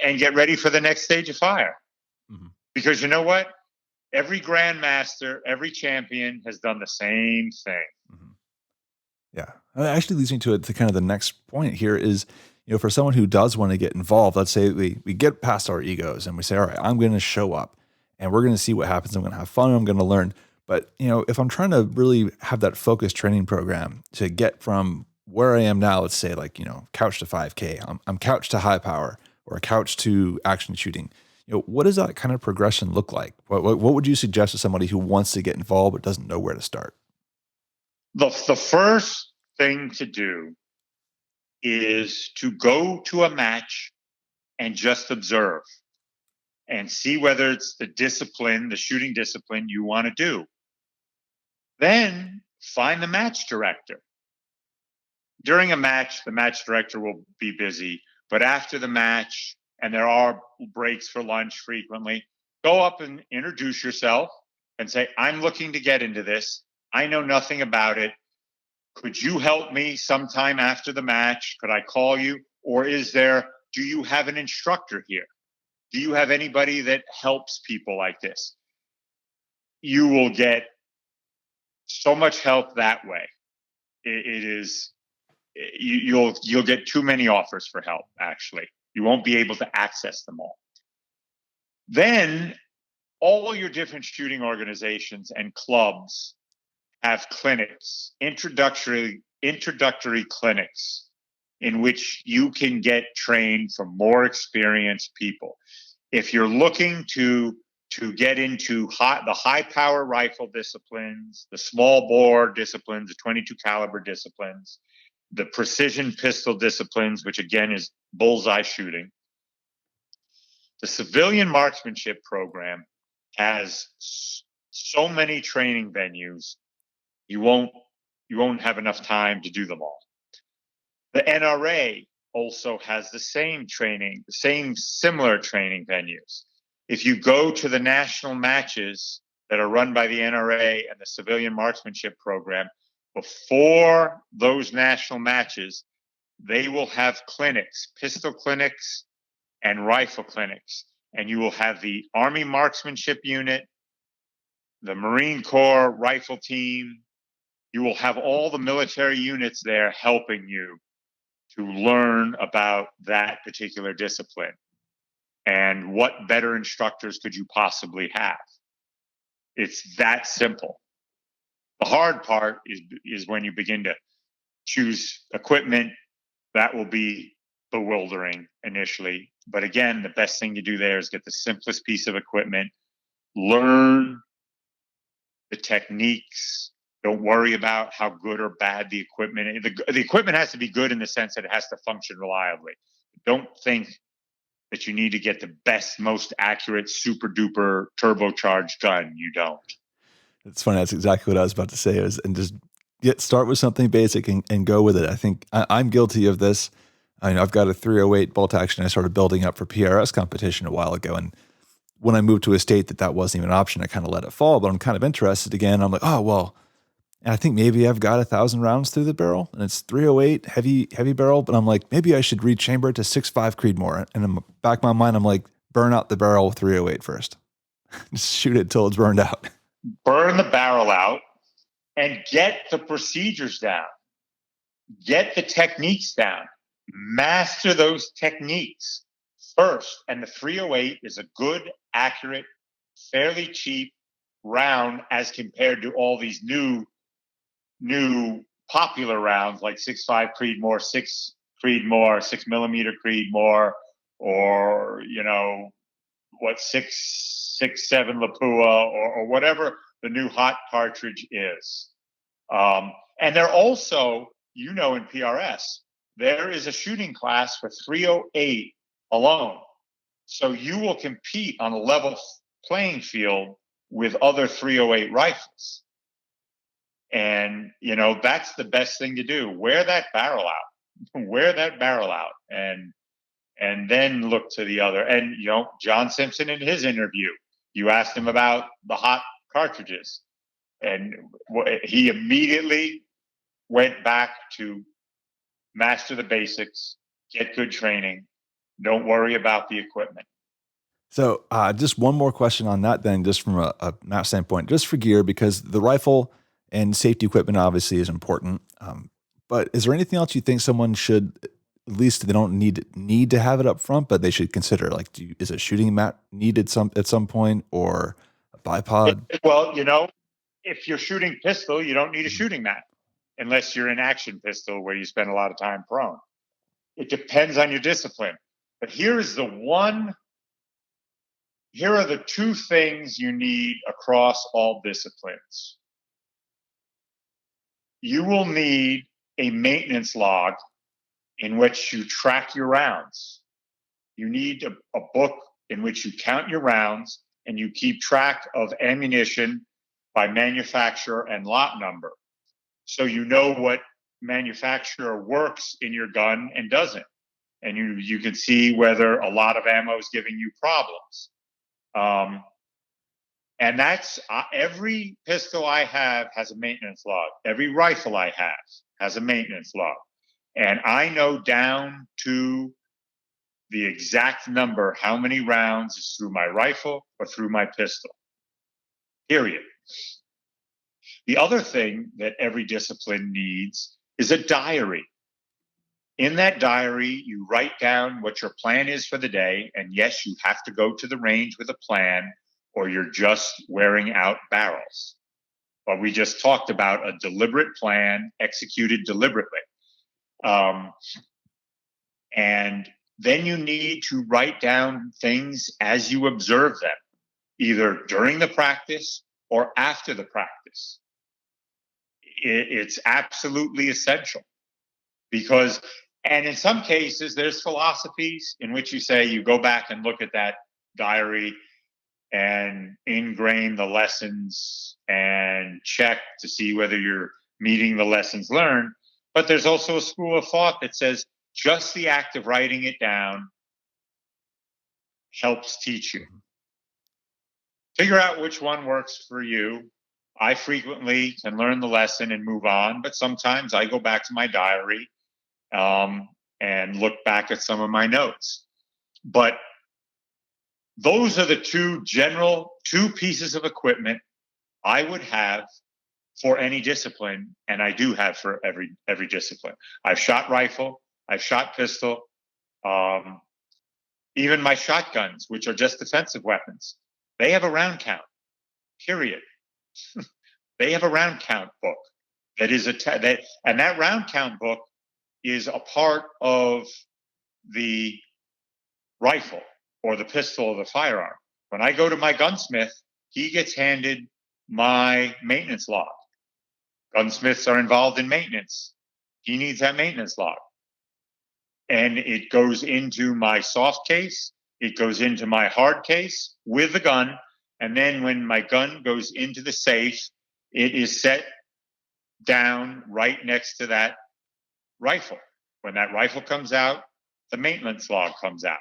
and get ready for the next stage of fire. Mm-hmm. Because you know what? Every grandmaster, every champion has done the same thing. Mm-hmm. Yeah. That actually leads me to kind of the next point here is, for someone who does want to get involved, let's say we get past our egos and we say, all right, I'm going to show up and we're going to see what happens. I'm going to have fun. I'm going to learn. But, if I'm trying to really have that focused training program to get from where I am now, let's say like, couch to 5K, I'm couch to high power or couch to action shooting. What does that kind of progression look like? What would you suggest to somebody who wants to get involved but doesn't know where to start? The first thing to do is to go to a match and just observe and see whether it's the shooting discipline you want to do. Then find the match director. During a match, the match director will be busy, but after the match, and there are breaks for lunch frequently, go up and introduce yourself and say, I'm looking to get into this. I know nothing about it. Could you help me sometime after the match? Could I call you? Or do you have an instructor here? Do you have anybody that helps people like this? You will get so much help that way. You'll get too many offers for help, actually. You won't be able to access them all. Then all your different shooting organizations and clubs have clinics, introductory clinics in which you can get trained from more experienced people. If you're looking to get into the high power rifle disciplines, the small bore disciplines, the 22 caliber disciplines, the precision pistol disciplines, which again is bullseye shooting, the civilian marksmanship program has so many training venues, you won't have enough time to do them all. The NRA also has the same similar training venues. If you go to the national matches that are run by the NRA and the Civilian Marksmanship Program, before those national matches, they will have clinics, pistol clinics and rifle clinics. And you will have the Army Marksmanship Unit, the Marine Corps rifle team. You will have all the military units there helping you to learn about that particular discipline. And what better instructors could you possibly have? It's that simple. The hard part is when you begin to choose equipment. That will be bewildering initially. But again, the best thing to do there is get the simplest piece of equipment, learn the techniques. Don't worry about how good or bad the equipment is. The equipment has to be good in the sense that it has to function reliably. Don't think that you need to get the best, most accurate, super duper turbocharged gun. You don't. It's funny. That's exactly what I was about to say. And just start with something basic and go with it. I think I'm guilty of this. I know I've got a 308 bolt action I started building up for PRS competition a while ago. And when I moved to a state that wasn't even an option, I kind of let it fall, but I'm kind of interested again. I'm like, oh, well, and I think maybe I've got 1,000 rounds through the barrel and it's 308 heavy barrel, but I'm like, maybe I should rechamber it to 6.5 Creedmoor. And in the back of my mind, I'm like, burn out the barrel with 308 first. Just shoot it till it's burned out. Burn the barrel out and get the procedures down. Get the techniques down. Master those techniques first. And the 308 is a good, accurate, fairly cheap round as compared to all these new popular rounds like 6.5 Creedmoor, 6 Creedmoor, 6mm Creedmoor, or 6.7 Lapua, or whatever the new hot cartridge is. And they're also, in PRS, there is a shooting class for 308 alone. So you will compete on a level playing field with other 308 rifles. And, that's the best thing to do. Wear that barrel out. And then look to the other. And, John Simpson in his interview, you asked him about the hot cartridges. And he immediately went back to master the basics, get good training. Don't worry about the equipment. So just one more question on that then, just from a map standpoint, just for gear, because the rifle and safety equipment obviously is important. But is there anything else you think someone should, at least they don't need to have it up front, but they should consider? Like, is a shooting mat needed at some point, or a bipod? Well, if you're shooting pistol, you don't need a shooting mat unless you're in action pistol where you spend a lot of time prone. It depends on your discipline. But here are the two things you need across all disciplines. You will need a maintenance log in which you track your rounds. You need a book in which you count your rounds and you keep track of ammunition by manufacturer and lot number. So you know what manufacturer works in your gun and doesn't. And you can see whether a lot of ammo is giving you problems. And that's every pistol I have has a maintenance log. Every rifle I have has a maintenance log. And I know down to the exact number how many rounds is through my rifle or through my pistol. Period. The other thing that every discipline needs is a diary. In that diary, you write down what your plan is for the day. And yes, you have to go to the range with a plan, or you're just wearing out barrels. But we just talked about a deliberate plan executed deliberately. And then you need to write down things as you observe them, either during the practice or after the practice. It's absolutely essential because, and in some cases, there's philosophies in which you say you go back and look at that diary and ingrain the lessons and check to see whether you're meeting the lessons learned. But there's also a school of thought that says just the act of writing it down helps teach you. Figure out which one works for you. I frequently can learn the lesson and move on, but sometimes I go back to my diary and look back at some of my notes. But those are the two pieces of equipment I would have for any discipline, and I do have for every discipline. I've shot rifle, I've shot pistol, even my shotguns, which are just defensive weapons. They have a round count, period. They have a round count book that is and that round count book is a part of the rifle or the pistol or the firearm. When I go to my gunsmith, he gets handed my maintenance log. Gunsmiths are involved in maintenance. He needs that maintenance log. And it goes into my soft case. It goes into my hard case with the gun. And then when my gun goes into the safe, it is set down right next to that rifle. When that rifle comes out, the maintenance log comes out.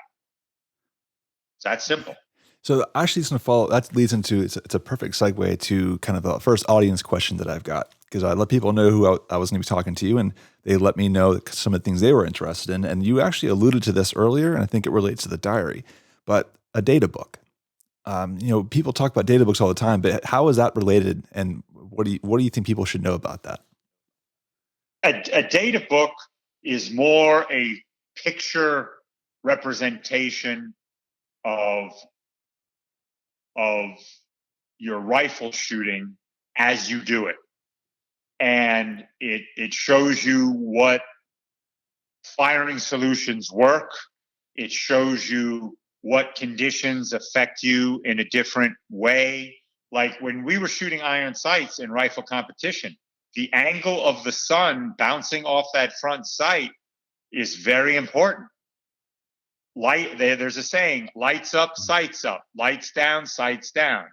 It's that simple. So actually, it's going to follow. That leads into it's a perfect segue to kind of the first audience question that I've got, because I let people know who I was going to be talking to, and they let me know some of the things they were interested in. And you actually alluded to this earlier, and I think it relates to the diary, but a data book. People talk about data books all the time, but how is that related? And what do you think people should know about that? A data book is more a picture representation of your rifle shooting as you do it. And it shows you what firing solutions work. It shows you what conditions affect you in a different way. Like when we were shooting iron sights in rifle competition, the angle of the sun bouncing off that front sight is very important. There's a saying, lights up, sights up, lights down, sights down,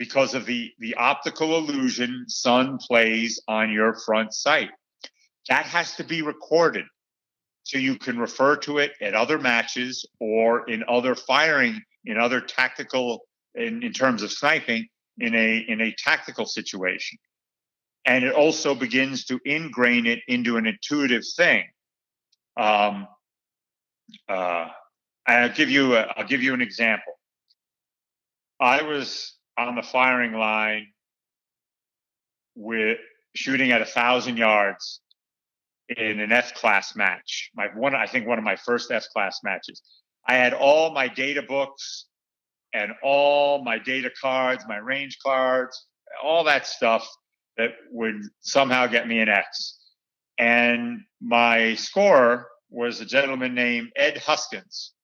because of the optical illusion sun plays on your front sight. That has to be recorded so you can refer to it at other matches or in other firing, in other tactical, in terms of sniping, in a tactical situation. And it also begins to ingrain it into an intuitive thing. I'll give you an example. I was on the firing line with shooting at 1,000 yards in an F-class match. I think one of my first F-class matches. I had all my data books and all my data cards, my range cards, all that stuff that would somehow get me an X. And my scorer was a gentleman named Ed Huskins,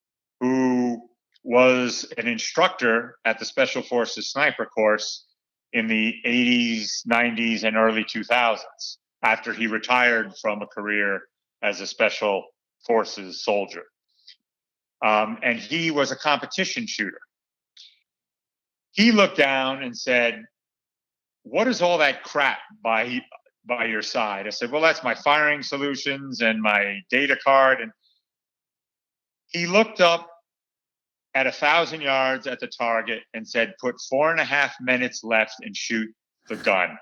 who was an instructor at the Special Forces Sniper Course in the 80s, 90s, and early 2000s, after he retired from a career as a Special Forces soldier. And he was a competition shooter. He looked down and said, "What is all that crap by your side?" I said, "Well, that's my firing solutions and my data card." And he looked up at 1,000 yards at the target and said, "Put 4.5 minutes left and shoot the gun."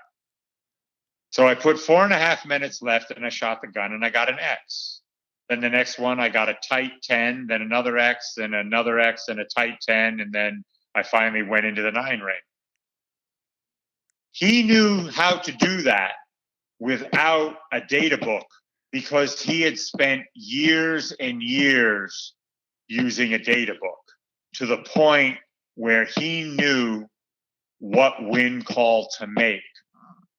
So I put 4.5 minutes left and I shot the gun and I got an X. Then the next one, I got a tight 10, then another X, then another X, and a tight 10. And then I finally went into the 9 ring. He knew how to do that without a data book because he had spent years and years using a data book, to the point where he knew what wind call to make.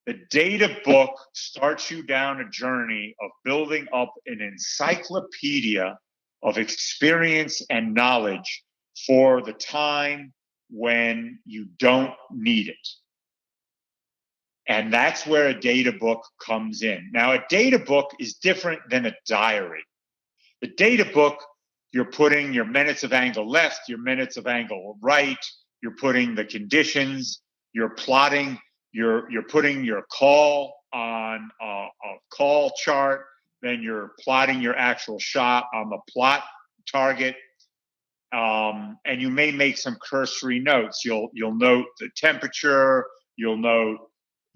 The data book starts you down a journey of building up an encyclopedia of experience and knowledge for the time when you don't need it. And that's where a data book comes in. Now, a data book is different than a diary. The data book, you're putting your minutes of angle left, your minutes of angle right, you're putting the conditions, you're plotting, you're putting your call on a call chart, then you're plotting your actual shot on the plot target. And you may make some cursory notes. You'll note the temperature. You'll note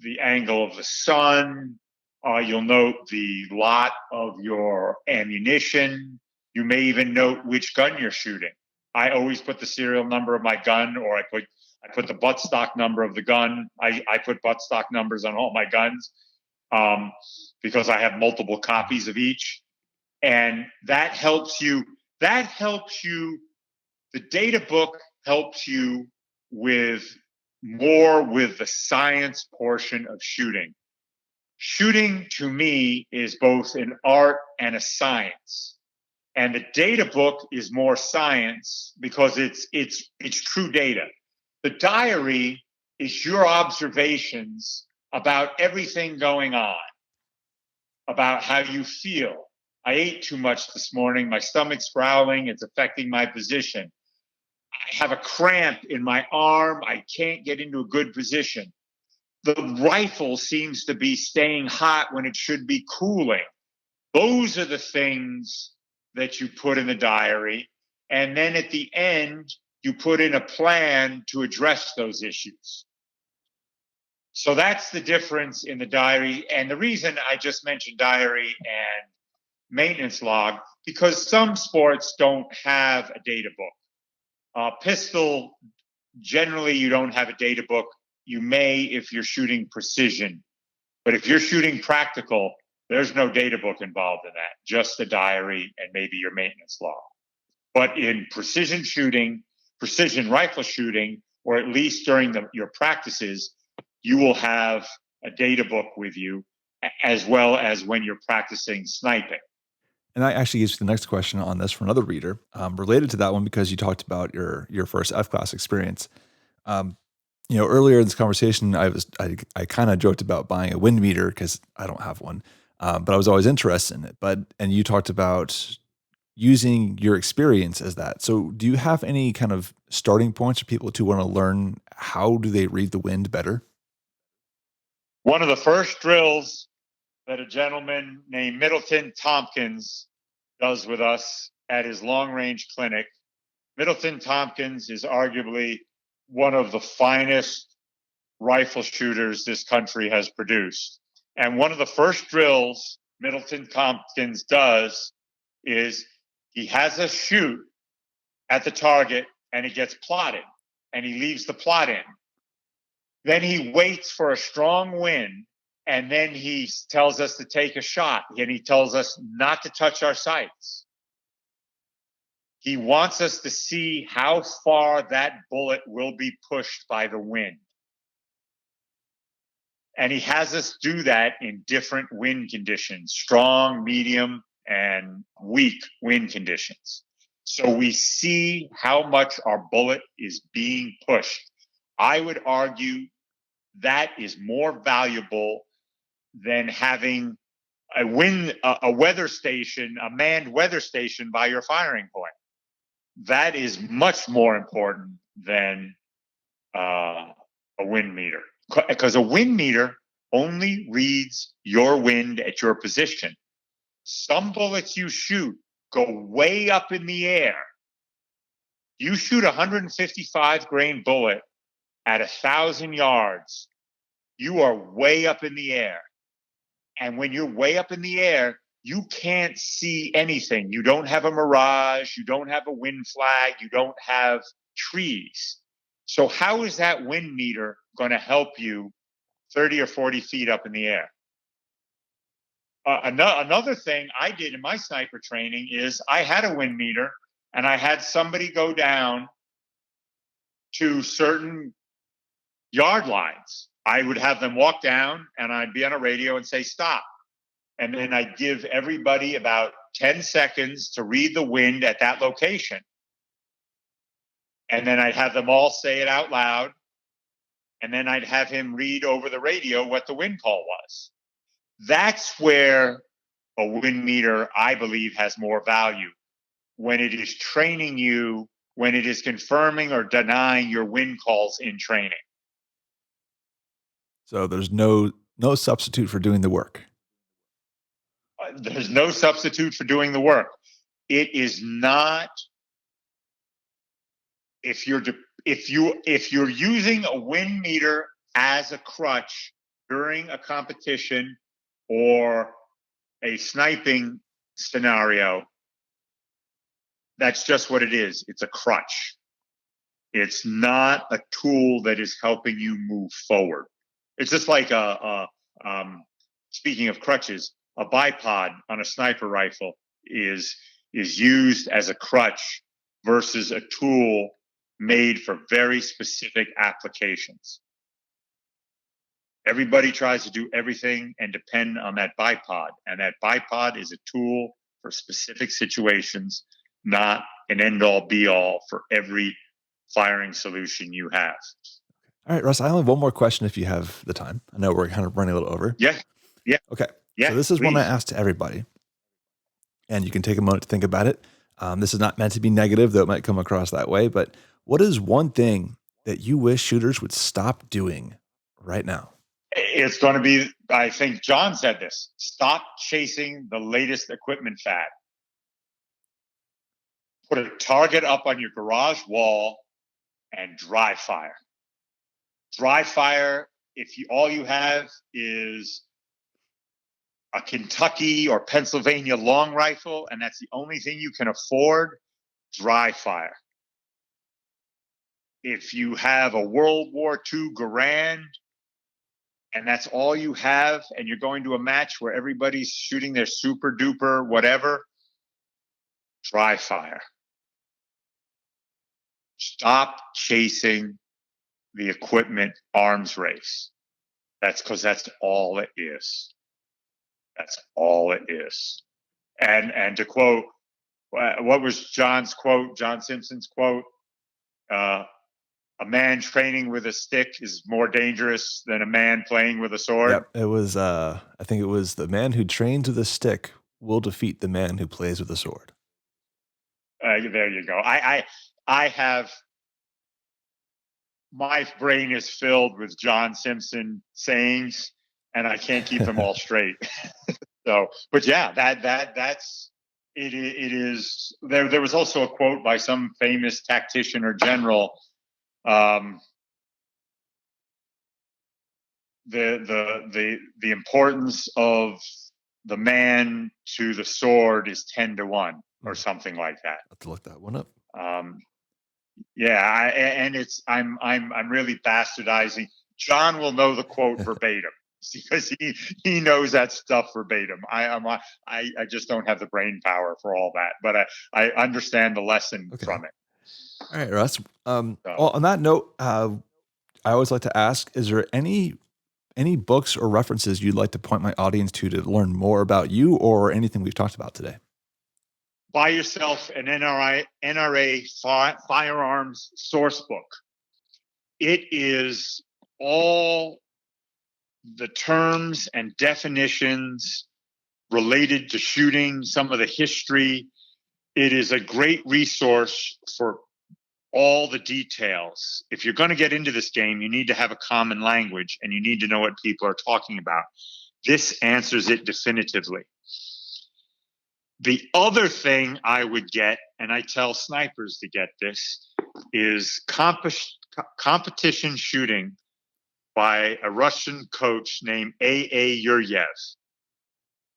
the angle of the sun. You'll note the lot of your ammunition. You may even note which gun you're shooting. I always put the serial number of my gun, or I put the buttstock number of the gun. I put buttstock numbers on all my guns because I have multiple copies of each, and that helps you. The data book helps you with the science portion of shooting. Shooting, to me, is both an art and a science. And the data book is more science because it's true data. The diary is your observations about everything going on, about how you feel. I ate too much this morning. My stomach's growling. It's affecting my position. I have a cramp in my arm. I can't get into a good position. The rifle seems to be staying hot when it should be cooling. Those are the things that you put in the diary. And then at the end, you put in a plan to address those issues. So that's the difference in the diary. And the reason I just mentioned diary and maintenance log, because some sports don't have a data book. Pistol, generally you don't have a data book. You may if you're shooting precision. But if you're shooting practical, there's no data book involved in that, just the diary and maybe your maintenance log. But in precision shooting, precision rifle shooting, or at least during your practices, you will have a data book with you, as well as when you're practicing sniping. And that actually gives you the next question on this from another reader, related to that one, because you talked about your first F-class experience. Earlier in this conversation, I kind of joked about buying a wind meter because I don't have one, but I was always interested in it. And you talked about using your experience as that. So, do you have any kind of starting points for people who want to learn how do they read the wind better? One of the first drills that a gentleman named Middleton Tompkins does with us at his long-range clinic. Middleton Tompkins is arguably one of the finest rifle shooters this country has produced. And one of the first drills Middleton Tompkins does is he has us shoot at the target and he gets plotted and he leaves the plot in. Then he waits for a strong wind and then he tells us to take a shot and he tells us not to touch our sights. He wants us to see how far that bullet will be pushed by the wind. And he has us do that in different wind conditions, strong, medium, and weak wind conditions. So we see how much our bullet is being pushed. I would argue that is more valuable than having a weather station, a manned weather station by your firing point. That is much more important than a wind meter, because a wind meter only reads your wind at your position. Some bullets you shoot go way up in the air. You shoot a 155 grain bullet at 1,000 yards, you are way up in the air. And when you're way up in the air, you can't see anything. You don't have a mirage. You don't have a wind flag. You don't have trees. So how is that wind meter going to help you 30 or 40 feet up in the air? Another thing I did in my sniper training is I had a wind meter and I had somebody go down to certain yard lines. I would have them walk down and I'd be on a radio and say, stop. And then I'd give everybody about 10 seconds to read the wind at that location. And then I'd have them all say it out loud. And then I'd have him read over the radio what the wind call was. That's where a wind meter, I believe, has more value. When it is training you, when it is confirming or denying your wind calls in training. So there's no substitute for doing the work. There's no substitute for doing the work. It is not if you're using a wind meter as a crutch during a competition or a sniping scenario, that's just what it is. It's a crutch. It's not a tool that is helping you move forward. It's just like speaking of crutches, a bipod on a sniper rifle is used as a crutch versus a tool made for very specific applications. Everybody tries to do everything and depend on that bipod, and that bipod is a tool for specific situations, not an end-all be-all for every firing solution you have. All right, Russ, I only have one more question if you have the time. I know we're kind of running a little over. Yeah. Okay. Yeah, so this is please. one I asked to everybody, and you can take a moment to think about it. This is not meant to be negative, though it might come across that way, but what is one thing that you wish shooters would stop doing right now? It's going to be, I think John said this, stop chasing the latest equipment fad. Put a target up on your garage wall and dry fire. Dry fire, if all you have is a Kentucky or Pennsylvania long rifle, and that's the only thing you can afford, dry fire. If you have a World War II Garand, and that's all you have, and you're going to a match where everybody's shooting their super duper whatever, dry fire. Stop chasing the equipment arms race. That's because that's all it is. That's all it is. And to quote, what was John's quote, John Simpson's quote? A man training with a stick is more dangerous than a man playing with a sword. Yep. It was, I think it was the man who trains with a stick will defeat the man who plays with a sword. There you go. I have, my brain is filled with John Simpson sayings, and I can't keep them all straight. So, but yeah, that's it. It is there. There was also a quote by some famous tactician or general. The importance of the man to the sword is 10-1 or something like that. I'll have to look that one up. Yeah, and it's I'm really bastardizing. John will know the quote verbatim because he knows that stuff verbatim. I just don't have the brain power for all that, but I understand the lesson from it. All right, Russ. Well, on that note, I always like to ask: is there any books or references you'd like to point my audience to learn more about you or anything we've talked about today? Buy yourself an NRA firearms source book. It is all the terms and definitions related to shooting, some of the history. It is a great resource for all the details. If you're going to get into this game, you need to have a common language and you need to know what people are talking about. This answers it definitively. The other thing I would get, and I tell snipers to get this, is competition shooting by a Russian coach named A.A. Yuryev.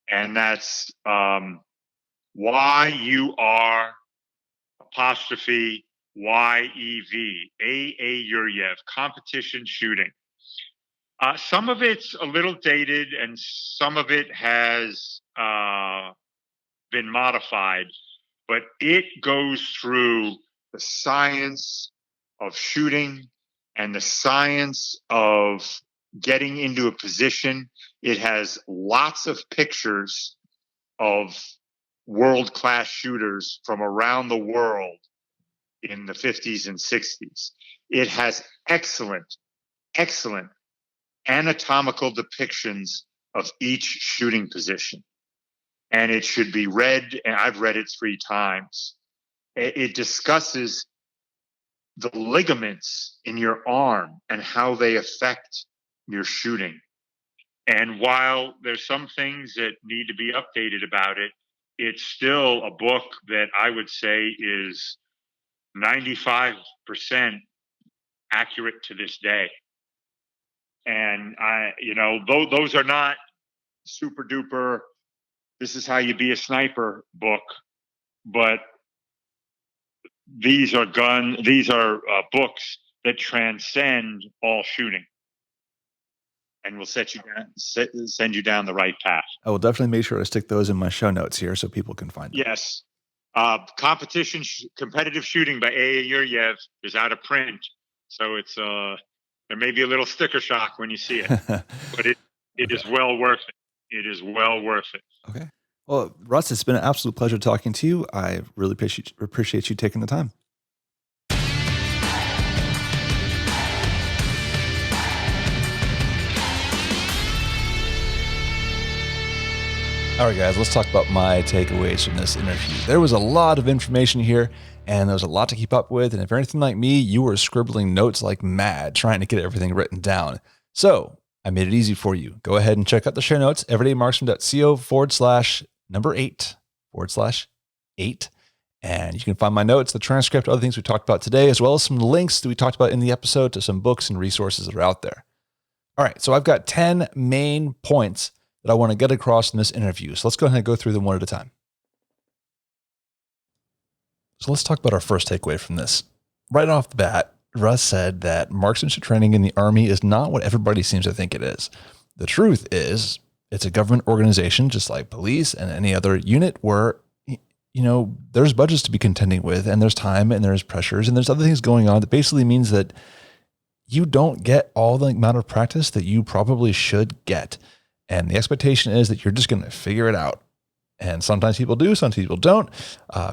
And that's YUR''YEV, A.A. Yuryev, competition shooting. Some of it's a little dated and some of it has been modified, but it goes through the science of shooting and the science of getting into a position. It has lots of pictures of world-class shooters from around the world in the 50s and 60s. It has excellent anatomical depictions of each shooting position. And it should be read, and I've read it 3 times. It discusses the ligaments in your arm and how they affect your shooting. And while there's some things that need to be updated about it, it's still a book that I would say is 95% accurate to this day. And those are not super duper, this is how you be a sniper book, but these are books that transcend all shooting and will send you down the right path. I will definitely make sure to stick those in my show notes here so people can find them. Yes. Competitive Shooting by A. Yuryev is out of print. So it's there may be a little sticker shock when you see it, but it is well worth it. It is well worth it. Okay. Well, Russ, it's been an absolute pleasure talking to you. I really appreciate you taking the time. All right, guys, let's talk about my takeaways from this interview. There was a lot of information here, and there was a lot to keep up with. And if you're anything like me, you were scribbling notes like mad, trying to get everything written down. So I made it easy for you. Go ahead and check out the show notes, everydaymarksman.co/8/8. And you can find my notes, the transcript, other things we talked about today, as well as some links that we talked about in the episode to some books and resources that are out there. All right, so I've got 10 main points that I want to get across in this interview. So let's go ahead and go through them one at a time. So let's talk about our first takeaway from this. Right off the bat, Russ said that marksmanship training in the Army is not what everybody seems to think it is. The truth is, it's a government organization, just like police and any other unit, where there's budgets to be contending with, and there's time, and there's pressures, and there's other things going on that basically means that you don't get all the amount of practice that you probably should get. And the expectation is that you're just going to figure it out. And sometimes people do, sometimes people don't.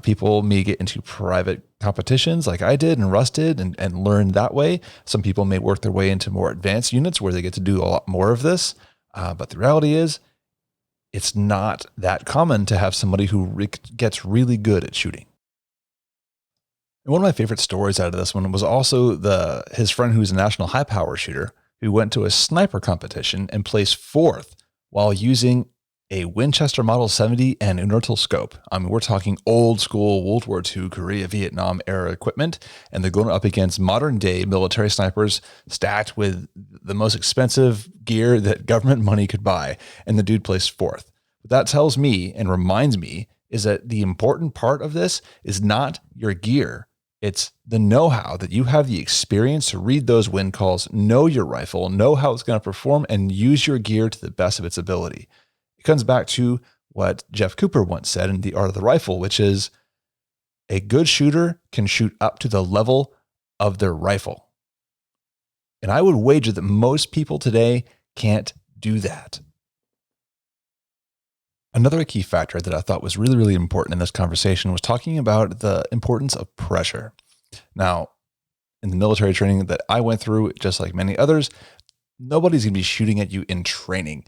People may get into private competitions like I did and Russ did and learn that way. Some people may work their way into more advanced units where they get to do a lot more of this. But the reality is, it's not that common to have somebody who gets really good at shooting. And one of my favorite stories out of this one was also his friend who's a national high power shooter who went to a sniper competition and placed 4th while using a Winchester Model 70 and inertial scope. I mean, we're talking old school World War II, Korea, Vietnam era equipment, and they're going up against modern day military snipers stacked with the most expensive gear that government money could buy. And the dude placed 4th. What that tells me and reminds me is that the important part of this is not your gear. It's the know-how, that you have the experience to read those wind calls, know your rifle, know how it's going to perform, and use your gear to the best of its ability. It comes back to what Jeff Cooper once said in The Art of the Rifle, which is a good shooter can shoot up to the level of their rifle. And I would wager that most people today can't do that. Another key factor that I thought was really, really important in this conversation was talking about the importance of pressure. Now, in the military training that I went through, just like many others, nobody's going to be shooting at you in training.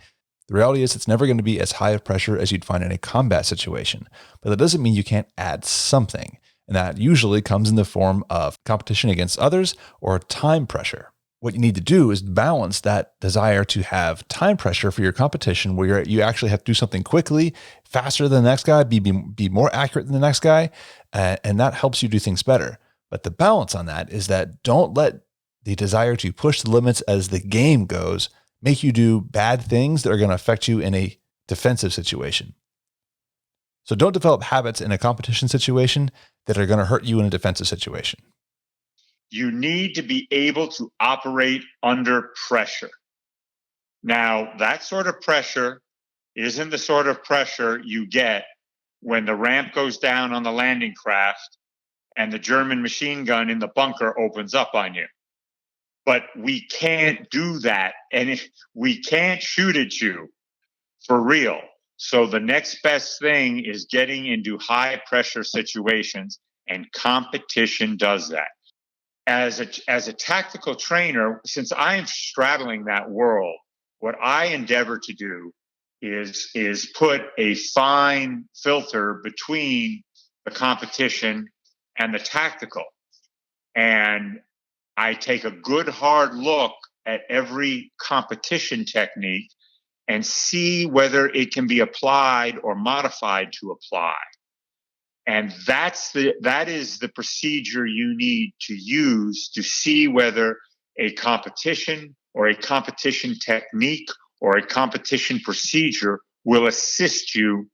The reality is it's never going to be as high of pressure as you'd find in a combat situation, but that doesn't mean you can't add something. And that usually comes in the form of competition against others or time pressure. What you need to do is balance that desire to have time pressure for your competition, where you actually have to do something quickly, faster than the next guy, be more accurate than the next guy, and that helps you do things better. But the balance on that is that don't let the desire to push the limits as the game goes make you do bad things that are going to affect you in a defensive situation. So don't develop habits in a competition situation that are going to hurt you in a defensive situation. You need to be able to operate under pressure. Now, that sort of pressure isn't the sort of pressure you get when the ramp goes down on the landing craft and the German machine gun in the bunker opens up on you. But we can't do that. And we can't shoot at you for real. So the next best thing is getting into high pressure situations, and competition does that. As a tactical trainer, since I'm straddling that world, what I endeavor to do is put a fine filter between the competition and the tactical. And I take a good hard look at every competition technique and see whether it can be applied or modified to apply. And that is the procedure you need to use to see whether a competition or a competition technique or a competition procedure will assist you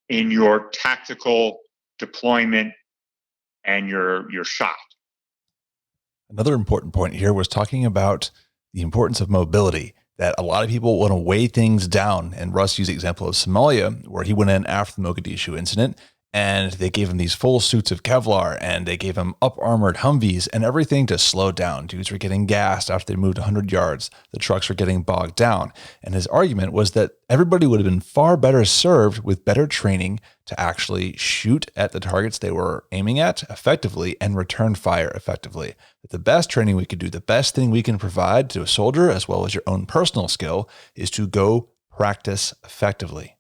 in your tactical deployment and your shot. Another important point here was talking about the importance of mobility, that a lot of people want to weigh things down. And Russ used the example of Somalia, where he went in after the Mogadishu incident, and they gave him these full suits of Kevlar, and they gave him up-armored Humvees and everything to slow down. Dudes were getting gassed after they moved 100 yards. The trucks were getting bogged down. And his argument was that everybody would have been far better served with better training to actually shoot at the targets they were aiming at effectively and return fire effectively. That the best training we could do, the best thing we can provide to a soldier, as well as your own personal skill, is to go practice effectively.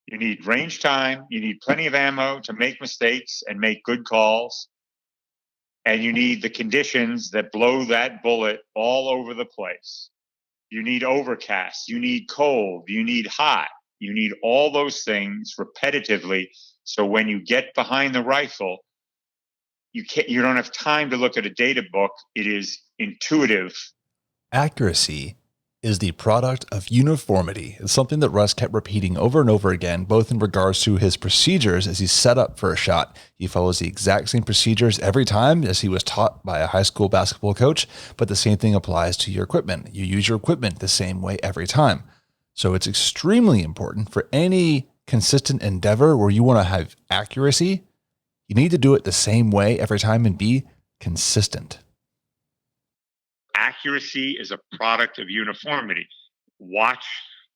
You need range time. You need plenty of ammo to make mistakes and make good calls. And you need the conditions that blow that bullet all over the place. You need overcast. You need cold. You need hot. You need all those things repetitively. So when you get behind the rifle, you don't have time to look at a data book. It is intuitive. Accuracy is the product of uniformity. It's something that Russ kept repeating over and over again, both in regards to his procedures as he's set up for a shot. He follows the exact same procedures every time as he was taught by a high school basketball coach, but the same thing applies to your equipment. You use your equipment the same way every time. So it's extremely important for any consistent endeavor where you want to have accuracy. You need to do it the same way every time and be consistent. Accuracy is a product of uniformity. Watch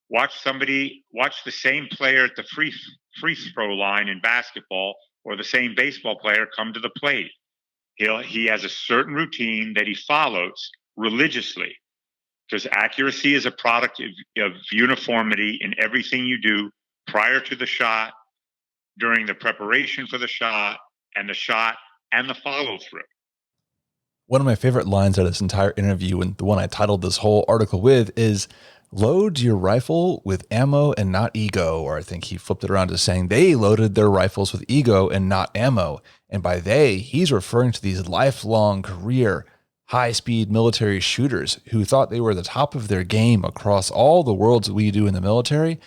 the same player at the free throw line in basketball or the same baseball player come to the plate. He has a certain routine that he follows religiously, because accuracy is a product of uniformity in everything you do prior to the shot, during the preparation for the shot, and the follow through. One of my favorite lines out of this entire interview, and the one I titled this whole article with, is load your rifle with ammo and not ego. Or I think he flipped it around to saying they loaded their rifles with ego and not ammo. And by they, he's referring to these lifelong career, high-speed military shooters who thought they were the top of their game across all the worlds that we do in the military.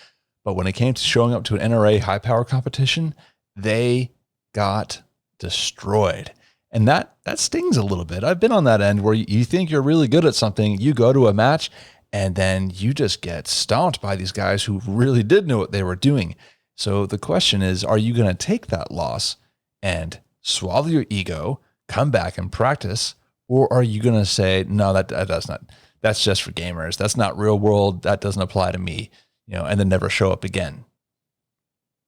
But when it came to showing up to an NRA high-power competition, they got destroyed. And that stings a little bit. I've been on that end where you think you're really good at something, you go to a match, and then you just get stomped by these guys who really did know what they were doing. So the question is, are you going to take that loss and swallow your ego, come back and practice, or are you going to say, no, that's just for gamers. That's not real world. That doesn't apply to me, and then never show up again?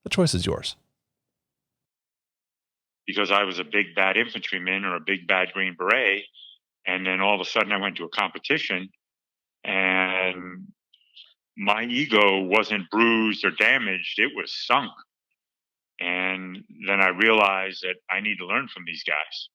The choice is yours. Because I was a big bad infantryman or a big bad Green Beret, and then all of a sudden I went to a competition and my ego wasn't bruised or damaged, it was sunk. And then I realized that I need to learn from these guys.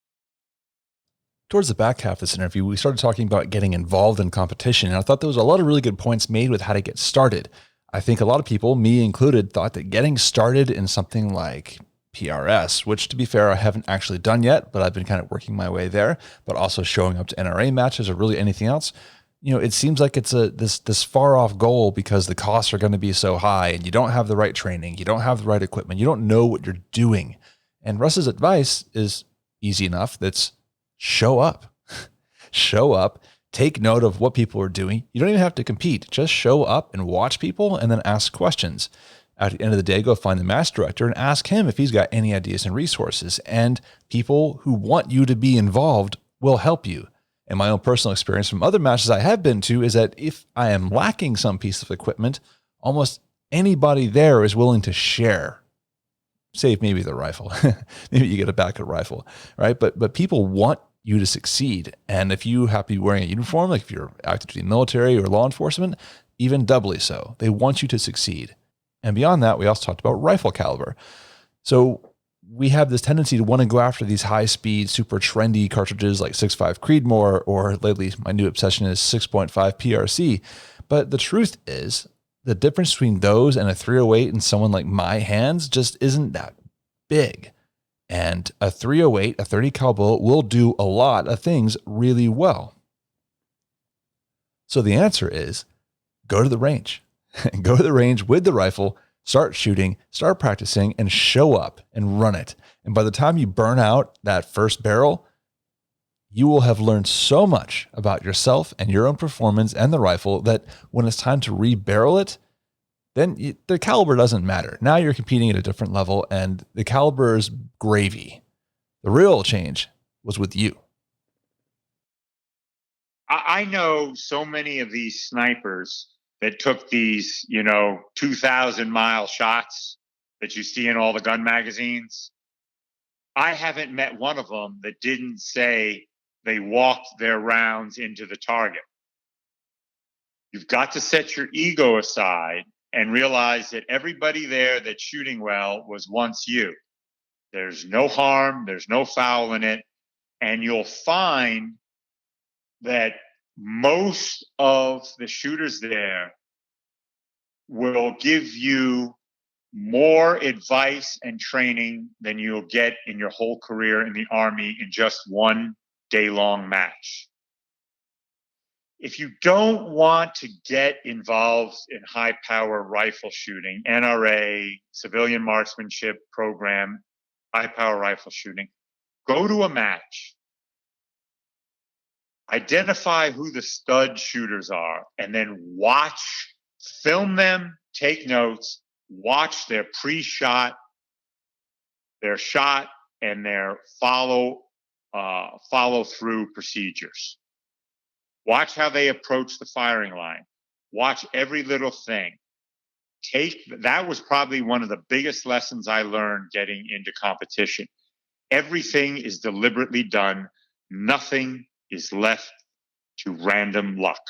Towards the back half of this interview, we started talking about getting involved in competition, and I thought there was a lot of really good points made with how to get started. I think a lot of people, me included, thought that getting started in something like PRS, which to be fair, I haven't actually done yet, but I've been kind of working my way there, but also showing up to NRA matches or really anything else. It seems like it's this far off goal because the costs are going to be so high and you don't have the right training, you don't have the right equipment, you don't know what you're doing. And Russ's advice is easy enough. That's show up. Show up, take note of what people are doing. You don't even have to compete. Just show up and watch people and then ask questions. At the end of the day, go find the match director and ask him if he's got any ideas and resources. And people who want you to be involved will help you. And my own personal experience from other matches I have been to is that if I am lacking some piece of equipment, almost anybody there is willing to share. Save maybe the rifle. Maybe you get a backup rifle, right? But people want you to succeed. And if you have to be wearing a uniform, like if you're active duty military or law enforcement, even doubly so. They want you to succeed. And beyond that, we also talked about rifle caliber. So we have this tendency to want to go after these high-speed, super trendy cartridges like 6.5 Creedmoor, or lately my new obsession is 6.5 PRC. But the truth is, the difference between those and a 308 and someone like my hands just isn't that big. And a 308, a 30 cal bullet will do a lot of things really well. So the answer is go to the range. Go to the range with the rifle, start shooting, start practicing, and show up and run it. And by the time you burn out that first barrel, you will have learned so much about yourself and your own performance and the rifle that when it's time to rebarrel it, then the caliber doesn't matter. Now you're competing at a different level and the caliber is gravy. The real change was with you. I know so many of these snipers that took these, 2,000-mile shots that you see in all the gun magazines. I haven't met one of them that didn't say they walked their rounds into the target. You've got to set your ego aside and realize that everybody there that's shooting well was once you. There's no harm, there's no foul in it, and you'll find that most of the shooters there will give you more advice and training than you'll get in your whole career in the Army in just one day-long match. If you don't want to get involved in high-power rifle shooting, NRA, civilian marksmanship program, high-power rifle shooting, go to a match. Identify who the stud shooters are, and then watch, film them, take notes, watch their pre-shot, their shot, and their follow-through procedures. Watch how they approach the firing line. Watch every little thing. That was probably one of the biggest lessons I learned getting into competition. Everything is deliberately done. Nothing is left to random luck.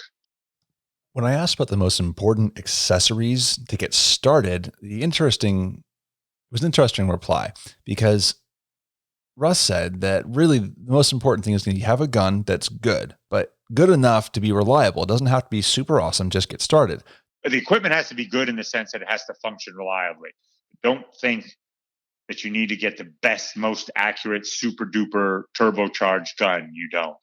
When I asked about the most important accessories to get started, it was an interesting reply because Russ said that really the most important thing is that you have a gun that's good, but good enough to be reliable. It doesn't have to be super awesome. Just get started. The equipment has to be good in the sense that it has to function reliably. Don't think that you need to get the best, most accurate, super duper turbocharged gun. You don't.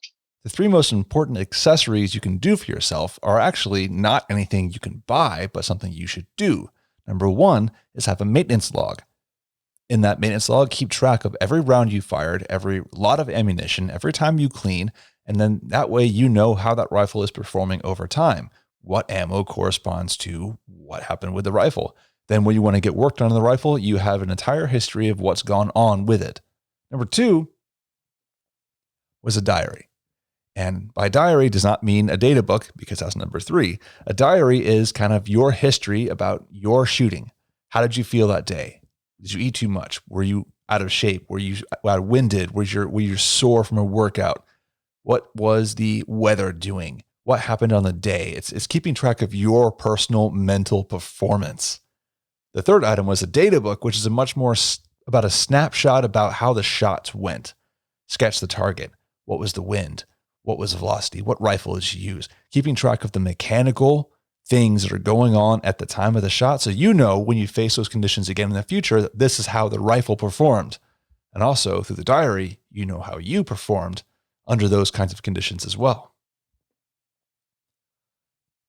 The three most important accessories you can do for yourself are actually not anything you can buy, but something you should do. Number one is have a maintenance log. In that maintenance log, keep track of every round you fired, every lot of ammunition, every time you clean, and then that way you know how that rifle is performing over time. What ammo corresponds to what happened with the rifle. Then when you want to get work done on the rifle, you have an entire history of what's gone on with it. Number two was a diary. And by diary does not mean a data book, because that's number three. A diary is kind of your history about your shooting. How did you feel that day? Did you eat too much? Were you out of shape? Were you winded? Were you sore from a workout? What was the weather doing? What happened on the day? It's keeping track of your personal mental performance. The third item was a data book, which is a much more about a snapshot about how the shots went. Sketch the target. What was the wind? What was the velocity? What rifle did you use? Keeping track of the mechanical things that are going on at the time of the shot, so you know when you face those conditions again in the future that this is how the rifle performed. And also through the diary, you know how you performed under those kinds of conditions as well.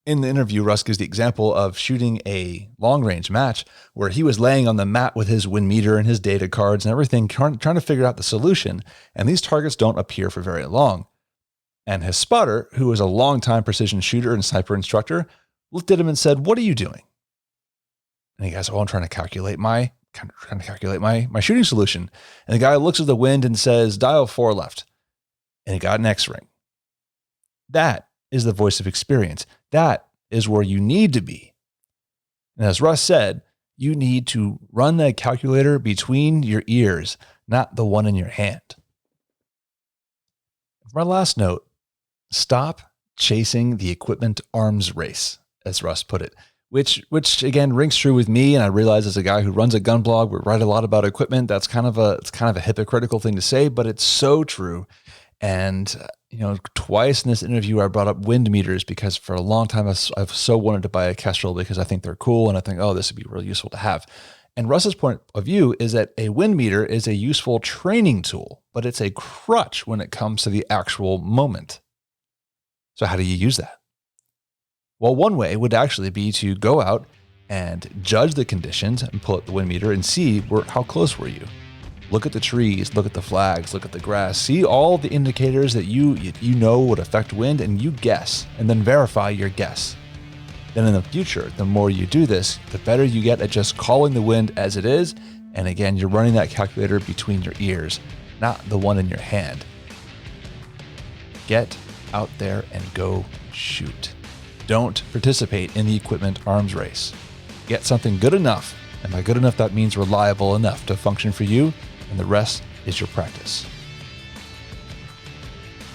In the interview, Russ gives the example of shooting a long-range match where he was laying on the mat with his wind meter and his data cards and everything, trying to figure out the solution. And these targets don't appear for very long. And his spotter, who is a longtime precision shooter and sniper instructor, looked at him and said, "What are you doing?" And he goes, "Oh, I'm trying to calculate my shooting solution." And the guy looks at the wind and says, "Dial 4 left." And he got an X-ring. That is the voice of experience. That is where you need to be. And as Russ said, you need to run that calculator between your ears, not the one in your hand. For my last note, stop chasing the equipment arms race, as Russ put it, which again rings true with me. And I realize as a guy who runs a gun blog, we write a lot about equipment. That's kind of a hypocritical thing to say, but it's so true. And twice in this interview, I brought up wind meters because for a long time I've so wanted to buy a Kestrel because I think they're cool and I think, oh, this would be really useful to have. And Russ's point of view is that a wind meter is a useful training tool, but it's a crutch when it comes to the actual moment. So how do you use that? Well, one way would actually be to go out and judge the conditions and pull up the wind meter and see how close were you. Look at the trees, look at the flags, look at the grass, see all the indicators that you know would affect wind, and you guess, and then verify your guess. Then in the future, the more you do this, the better you get at just calling the wind as it is. And again, you're running that calculator between your ears, not the one in your hand. Get out there and go shoot. Don't participate in the equipment arms race. Get something good enough, and by good enough, that means reliable enough to function for you, and the rest is your practice.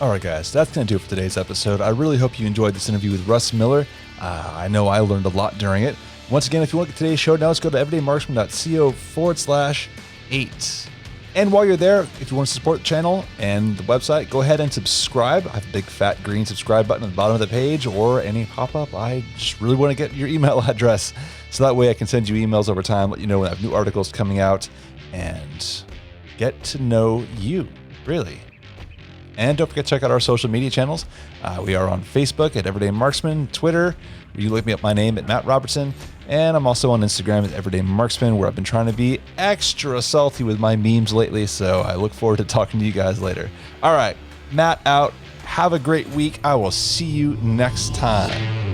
All right, guys, that's going to do it for today's episode. I really hope you enjoyed this interview with Russ Miller. I know I learned a lot during it. Once again, if you want to get today's show, now let's go to everydaymarksman.co/8. And while you're there, if you want to support the channel and the website, go ahead and subscribe. I have a big fat green subscribe button at the bottom of the page or any pop-up. I just really want to get your email address so that way I can send you emails over time, let you know when I have new articles coming out, and get to know you, really. And don't forget to check out our social media channels. We are on Facebook at Everyday Marksman, Twitter, where you look me up my name at Matt Robertson, and I'm also on Instagram at Everyday Marksman, where I've been trying to be extra salty with my memes lately, so I look forward to talking to you guys later. All right, Matt out. Have a great week. I will see you next time.